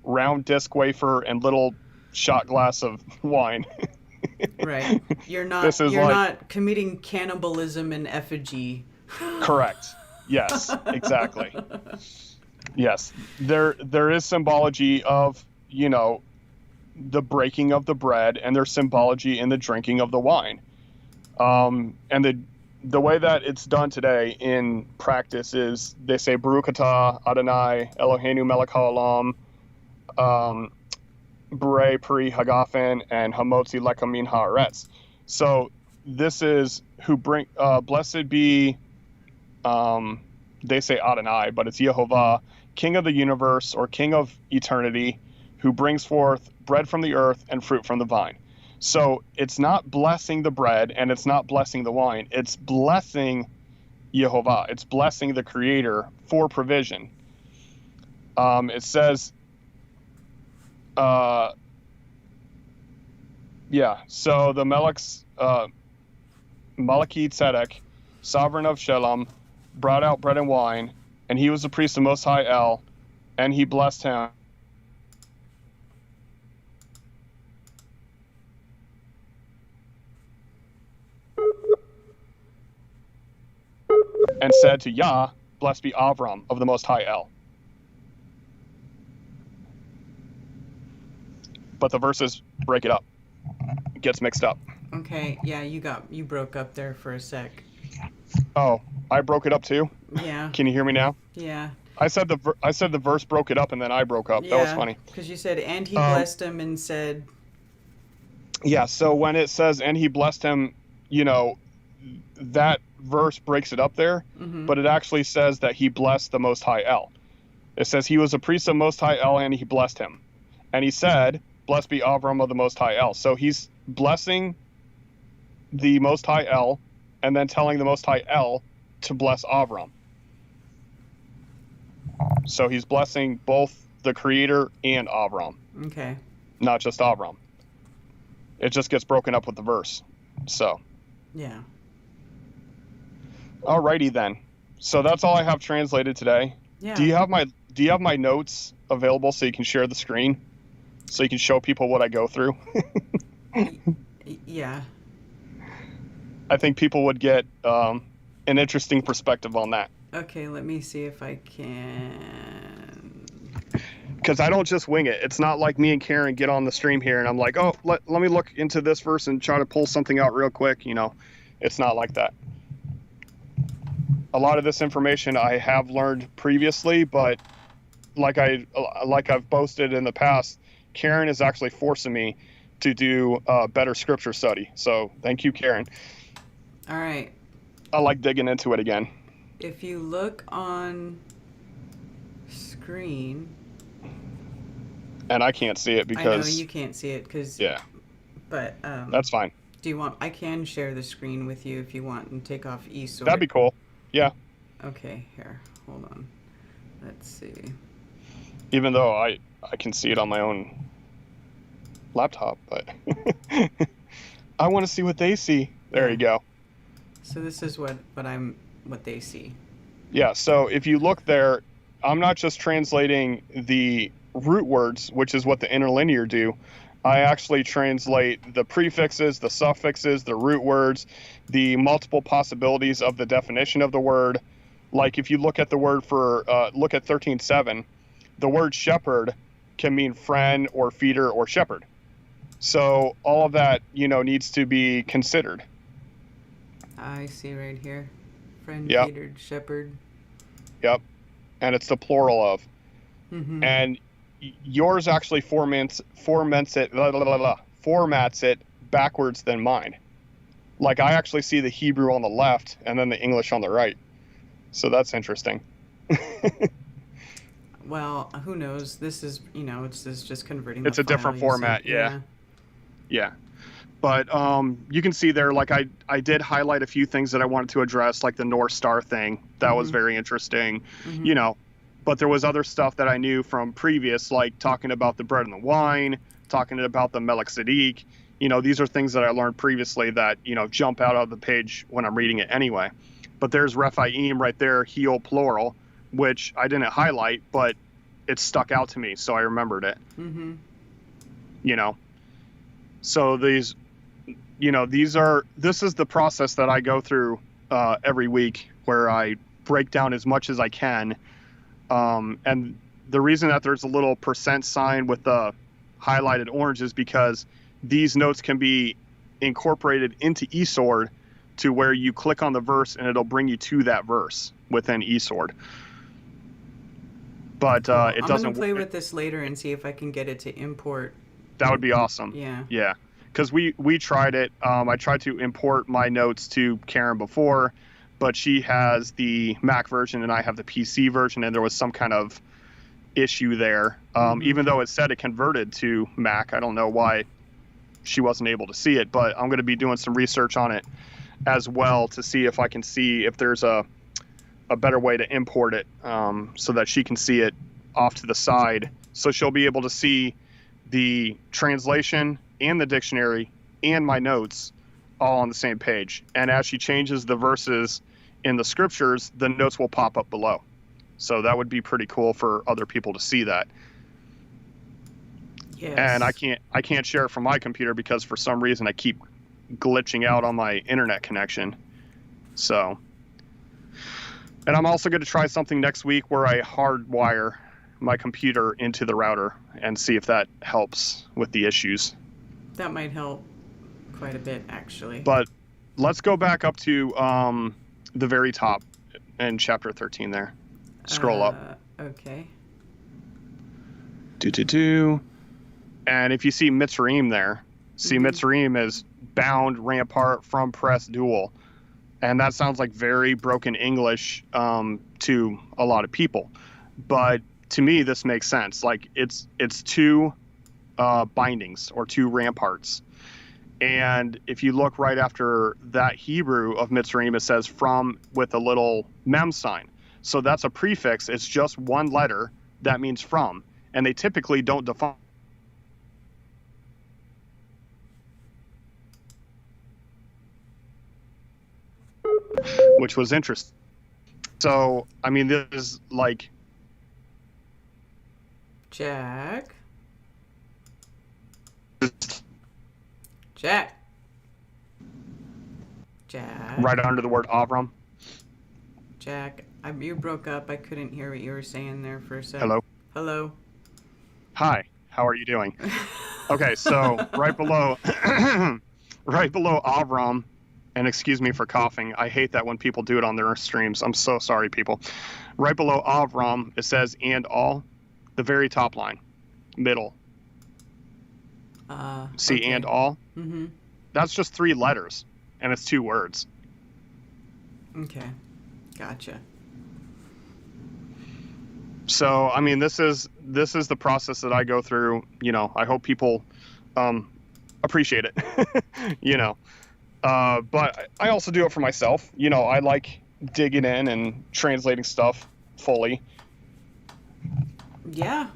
round disc wafer and little shot glass of wine. Right. You're not committing cannibalism in effigy. Correct. Yes, exactly. Yes. There is symbology of, the breaking of the bread, and there's symbology in the drinking of the wine. And the way that it's done today in practice is they say Baruch atah Adonai Eloheinu melech haolam, B'rei Pri Hagafen, and Hamotzi Lechem min haaretz. So this is who bring blessed be, they say Adonai, but it's Yehovah, King of the universe or King of eternity, who brings forth bread from the earth and fruit from the vine. So it's not blessing the bread and it's not blessing the wine. It's blessing Yehovah. It's blessing the Creator for provision. It says, so the Malachi Tzedek, sovereign of Shalom, brought out bread and wine, and he was the priest of Most High El, and he blessed him. And said to Yah, blessed be Avram of the Most High El. But the verses break it up. It gets mixed up. Okay, yeah, you broke up there for a sec. Oh, I broke it up too? Yeah. Can you hear me now? Yeah. I said the verse broke it up and then I broke up. Yeah, That was funny. Because you said, and he blessed him and said... Yeah, so when it says, and he blessed him, that verse breaks it up there, Mm-hmm. but it actually says that he blessed the Most High El. It says he was a priest of Most High El, and he blessed him. And he said, blessed be Avram of the Most High El. So he's blessing the Most High El, and then telling the Most High El to bless Avram. So he's blessing both the Creator and Avram. Okay. Not just Avram. It just gets broken up with the verse. So. Yeah. Alrighty then. So that's all I have translated today. Yeah. Do you have my notes available so you can share the screen? So you can show people what I go through? Yeah. I think people would get an interesting perspective on that. Okay, let me see if I can. Because I don't just wing it. It's not like me and Karen get on the stream here and I'm like, oh, let me look into this verse and try to pull something out real quick. You know, it's not like that. A lot of this information I have learned previously, but like I've boasted in the past, Karen is actually forcing me to do a better scripture study. So thank you, Karen. All right. I like digging into it again. If you look on screen. And I can't see it because. I know you can't see it because. Yeah. But. That's fine. Do you want? I can share the screen with you if you want and take off eSword. That'd be cool. Yeah. Okay, here. Hold on. Let's see. Even though I can see it on my own laptop, but I want to see what they see. There you go. So this is what they see. Yeah, so if you look there, I'm not just translating the root words, which is what the interlinear do. I actually translate the prefixes, the suffixes, the root words, the multiple possibilities of the definition of the word. Like if you look at the word for, look at 13:7, the word shepherd can mean friend or feeder or shepherd. So all of that, needs to be considered. I see right here. Friend, Yep. feeder, shepherd. Yep. And it's the plural of. Mm-hmm. And yours actually formats it backwards than mine. Like I actually see the Hebrew on the left and then the English on the right. So that's interesting. Well, who knows? This is, it's just converting. It's a different format, yeah. Yeah. But you can see there, like I did highlight a few things that I wanted to address, like the North Star thing. That was very interesting, But there was other stuff that I knew from previous, like talking about the bread and the wine, talking about the Melchizedek. These are things that I learned previously that, jump out of the page when I'm reading it anyway. But there's Rephaim right there, heel plural, which I didn't highlight, but it stuck out to me, so I remembered it. Mm-hmm. So this is the process that I go through every week, where I break down as much as I can. And the reason that there's a little % sign with the highlighted orange is because these notes can be incorporated into eSword to where you click on the verse and it'll bring you to that verse within eSword. But it doesn't. I'm going to play with this later and see if I can get it to import. That would be awesome. Yeah. Yeah. Because we tried it. I tried to import my notes to Karen before, but she has the Mac version and I have the PC version, and there was some kind of issue there. Even though it said it converted to Mac, I don't know why she wasn't able to see it, but I'm going to be doing some research on it as well to see if I can see if there's a better way to import it, so that she can see it off to the side. So she'll be able to see the translation and the dictionary and my notes all on the same page. And as she changes the verses in the scriptures, the notes will pop up below. So that would be pretty cool for other people to see that. Yes. And I can't share it from my computer because for some reason I keep glitching out on my internet connection. So, and I'm also going to try something next week where I hardwire my computer into the router and see if that helps with the issues. That might help quite a bit, actually. But let's go back up to the very top in chapter 13 there. Scroll up. Okay. And if you see Mitzrayim there, Mitzrayim is bound, rampart, from press, dual. And that sounds like very broken English to a lot of people. But to me, this makes sense. Like it's two bindings or two ramparts. And if you look right after that Hebrew of Mitzrayim, it says from with a little mem sign. So that's a prefix. It's just one letter that means from. And they typically don't define. Which was interesting. So, I mean, this is like. Jack. Right under the word Avram. Jack, you broke up. I couldn't hear what you were saying there for a second. Hello. Hello. Hi. How are you doing? Okay, so right below Avram, and excuse me for coughing. I hate that when people do it on their streams. I'm so sorry, people. Right below Avram, it says and all, the very top line, middle. See, okay. And all? Mm-hmm. That's just 3 letters, and it's 2 words. Okay, gotcha. So, I mean, this is the process that I go through. You know, I hope people appreciate it. You know, but I also do it for myself. You know, I like digging in and translating stuff fully. Yeah.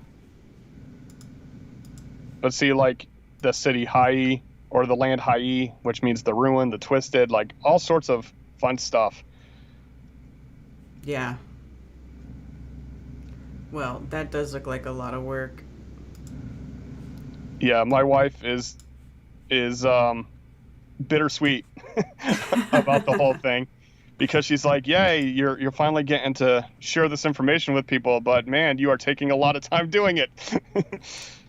Let's see, like the city Hai or the land Hai, which means the ruin, the twisted, like all sorts of fun stuff. Yeah. Well, that does look like a lot of work. Yeah, my wife is bittersweet about the whole thing, because she's like, yay, you're finally getting to share this information with people, but man, you are taking a lot of time doing it.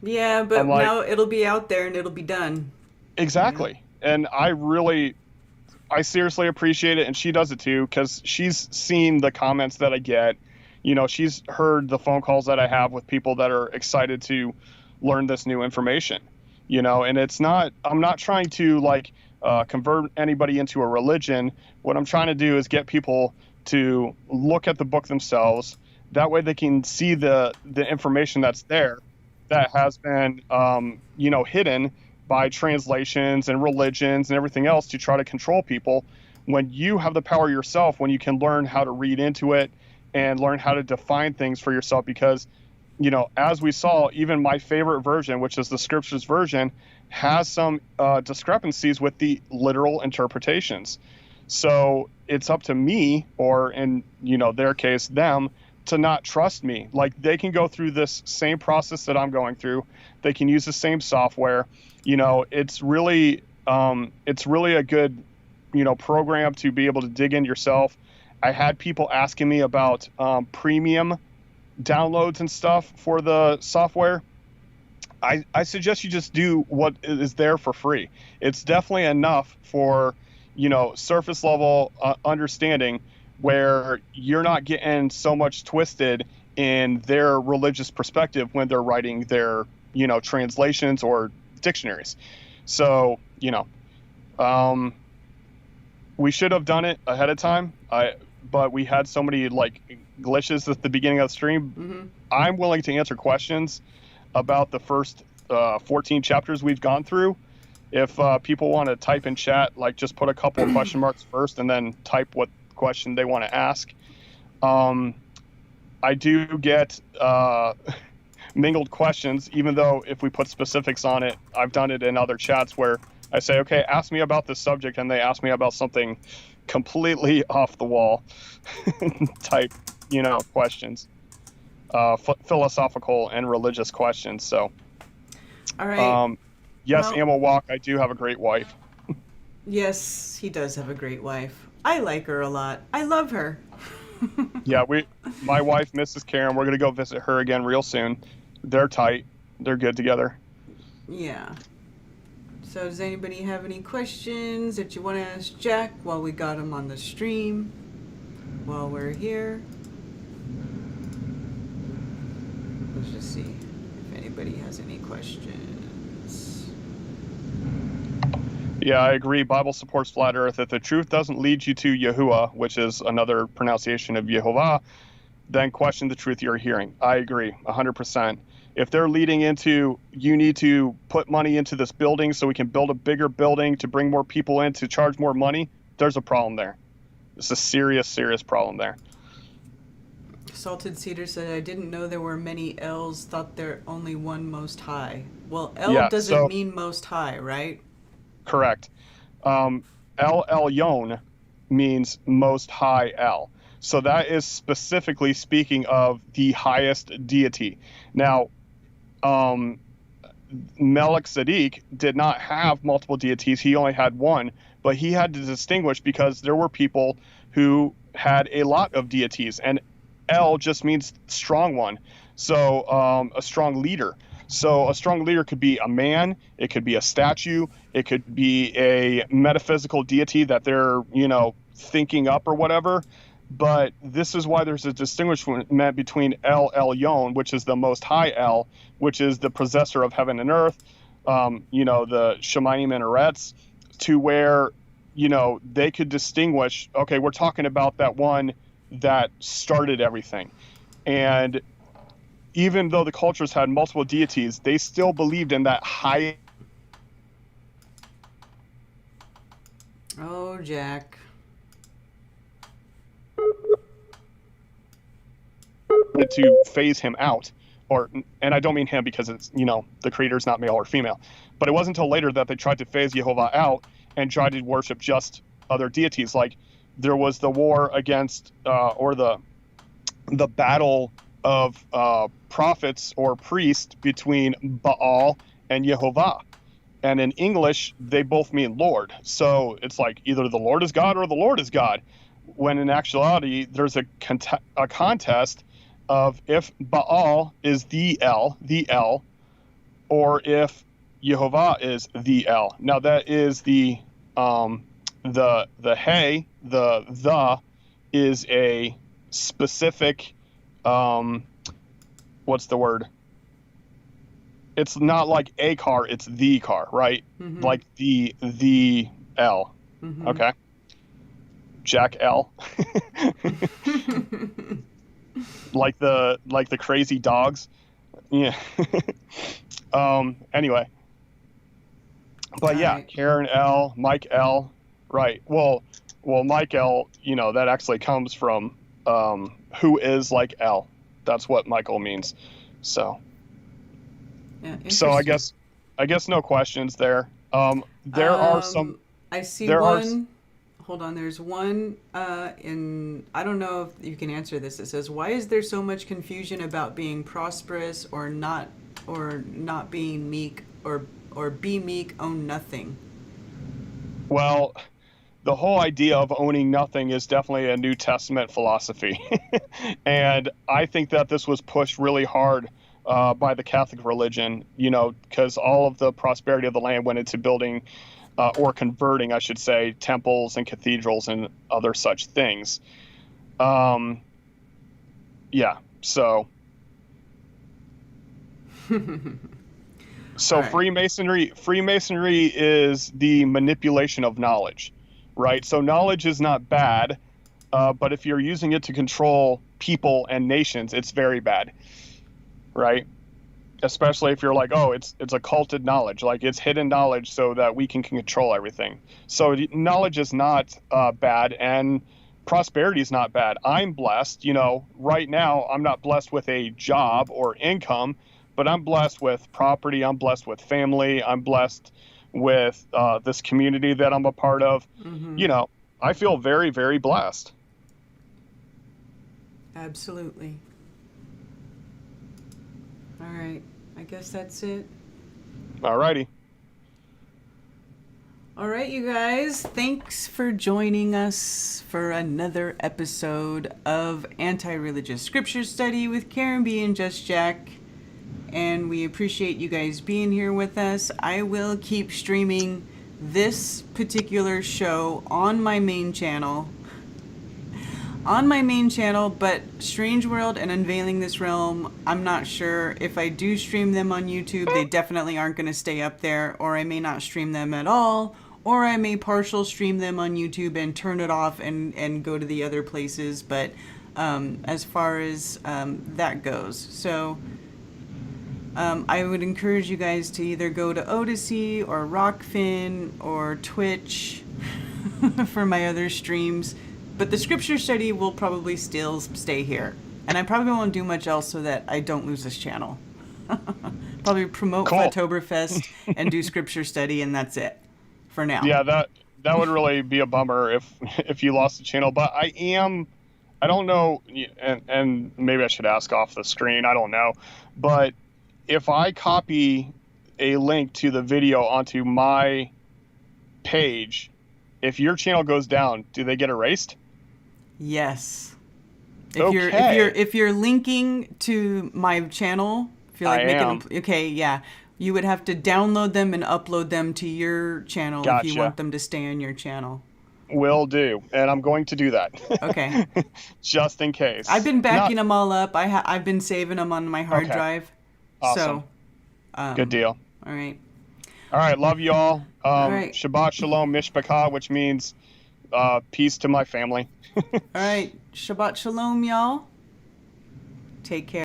Yeah, but like, now it'll be out there and it'll be done. Exactly. Yeah. And I seriously appreciate it, and she does it too, because she's seen the comments that I get. You know, she's heard the phone calls that I have with people that are excited to learn this new information. You know, and I'm not trying to like convert anybody into a religion. What I'm trying to do is get people to look at the book themselves. That way they can see the information that's there that has been, you know, hidden by translations and religions and everything else to try to control people. When you have the power yourself, when you can learn how to read into it and learn how to define things for yourself, because, you know, as we saw, even my favorite version, which is the scriptures version, has some discrepancies with the literal interpretations. So it's up to me, or in, you know, their case, them, to not trust me. Like, they can go through this same process that I'm going through. They can use the same software. You know, it's really a good, you know, program to be able to dig in yourself. I had people asking me about premium downloads and stuff for the software. I suggest you just do what is there for free. It's definitely enough for, you know, surface level understanding, where you're not getting so much twisted in their religious perspective when they're writing their, you know, translations or dictionaries. So, you know, we should have done it ahead of time. But we had so many like glitches at the beginning of the stream. Mm-hmm. I'm willing to answer questions about the first 14 chapters we've gone through. If people want to type in chat, like just put a couple of question marks first and then type what question they want to ask. I do get mingled questions, even though if we put specifics on it, I've done it in other chats where I say, okay, ask me about this subject, and they ask me about something completely off the wall type, you know, questions, philosophical and religious questions. So, all right. Yes, well, Amel Walk, I do have a great wife. Yes, he does have a great wife. I like her a lot. I love her. Yeah, my wife, Mrs. Karen, we're going to go visit her again real soon. They're tight. They're good together. Yeah. So does anybody have any questions that you want to ask Jack while we got him on the stream, while we're here? Let's just see if anybody has any questions. Yeah, I agree. Bible supports flat earth. If the truth doesn't lead you to Yahuwah, which is another pronunciation of Yehovah, then question the truth you're hearing. I agree 100%. If they're leading into, you need to put money into this building so we can build a bigger building to bring more people in to charge more money, there's a problem there. It's a serious, serious problem there. Salted Cedar said, I didn't know there were many L's, thought there only one Most High. Well, L Yeah, doesn't mean Most High, right? Correct. El Elyon means Most High El. So that is specifically speaking of the highest deity. Now, Melchizedek did not have multiple deities. He only had one, but he had to distinguish because there were people who had a lot of deities, and El just means strong one. So a strong leader. So a strong leader could be a man, it could be a statue, it could be a metaphysical deity that they're, thinking up or whatever. But this is why there's a distinguishment between El Elyon, which is the Most High El, which is the possessor of heaven and earth, the Shemayim minarets, to where, they could distinguish, okay, we're talking about that one that started everything. And even though the cultures had multiple deities, they still believed in that high. Oh, Jack. To phase him out, and I don't mean him because it's, the creator's not male or female, but it wasn't until later that they tried to phase Jehovah out and tried to worship just other deities. Like there was the war against, or the battle of prophets or priests between Baal and Jehovah. And in English, they both mean Lord. So it's like either the Lord is God or the Lord is God. When in actuality, there's a contest of if Baal is the El, or if Jehovah is the El. Now that is the hey, the is a specific, what's the word? It's not like a car, it's the car, right? Mm-hmm. Like the L. Mm-hmm. Okay. Jack L. like the crazy dogs. Yeah. Anyway. But yeah, right. Karen L, Mike L. Right. Well, Mike L, that actually comes from who is like L. That's what Michael means. So yeah, so I guess no questions there. There are some. I see one. Hold on. There's one in. I don't know if you can answer this. It says, "Why is there so much confusion about being prosperous or not being meek or be meek, own nothing?" Well, the whole idea of owning nothing is definitely a New Testament philosophy, and I think that this was pushed really hard by the Catholic religion, because all of the prosperity of the land went into building or converting, I should say, temples and cathedrals and other such things. Yeah, so right. Freemasonry is the manipulation of knowledge, right? So knowledge is not bad, but if you're using it to control people and nations, it's very bad. Right? Especially if you're like, oh, it's occulted knowledge, like it's hidden knowledge so that we can control everything. So knowledge is not bad, and prosperity is not bad. I'm blessed, right now I'm not blessed with a job or income, but I'm blessed with property, I'm blessed with family, I'm blessed with this community that I'm a part of. Mm-hmm. I feel very, very blessed. Absolutely. All right. I guess that's it. All righty. All right, you guys. Thanks for joining us for another episode of Anti-Religious Scripture Study with Karen B and Just Jack. And we appreciate you guys being here with us. I will keep streaming this particular show on my main channel. But Strange World and Unveiling This Realm, I'm not sure. If I do stream them on YouTube, they definitely aren't going to stay up there, or I may not stream them at all, or I may partial stream them on YouTube and turn it off and go to the other places. But as far as that goes. So I would encourage you guys to either go to Odyssey or Rockfin or Twitch for my other streams. But the scripture study will probably still stay here. And I probably won't do much else so that I don't lose this channel. Probably promote Cool. Oktoberfest and do scripture study, and that's it for now. Yeah, that would really be a bummer if you lost the channel. But I don't know, and maybe I should ask off the screen. I don't know. But if I copy a link to the video onto my page, if your channel goes down, do they get erased? Yes. Okay. If you're linking to my channel, if you're like okay, yeah, you would have to download them and upload them to your channel if you want them to stay on your channel. Will do, and I'm going to do that. Okay. Just in case. I've been backing them all up. I've been saving them on my hard drive. Awesome. So, good deal. All right. All right, love you all. All right. Shabbat Shalom Mishpachah, which means peace to my family. All right. Shabbat Shalom, y'all. Take care.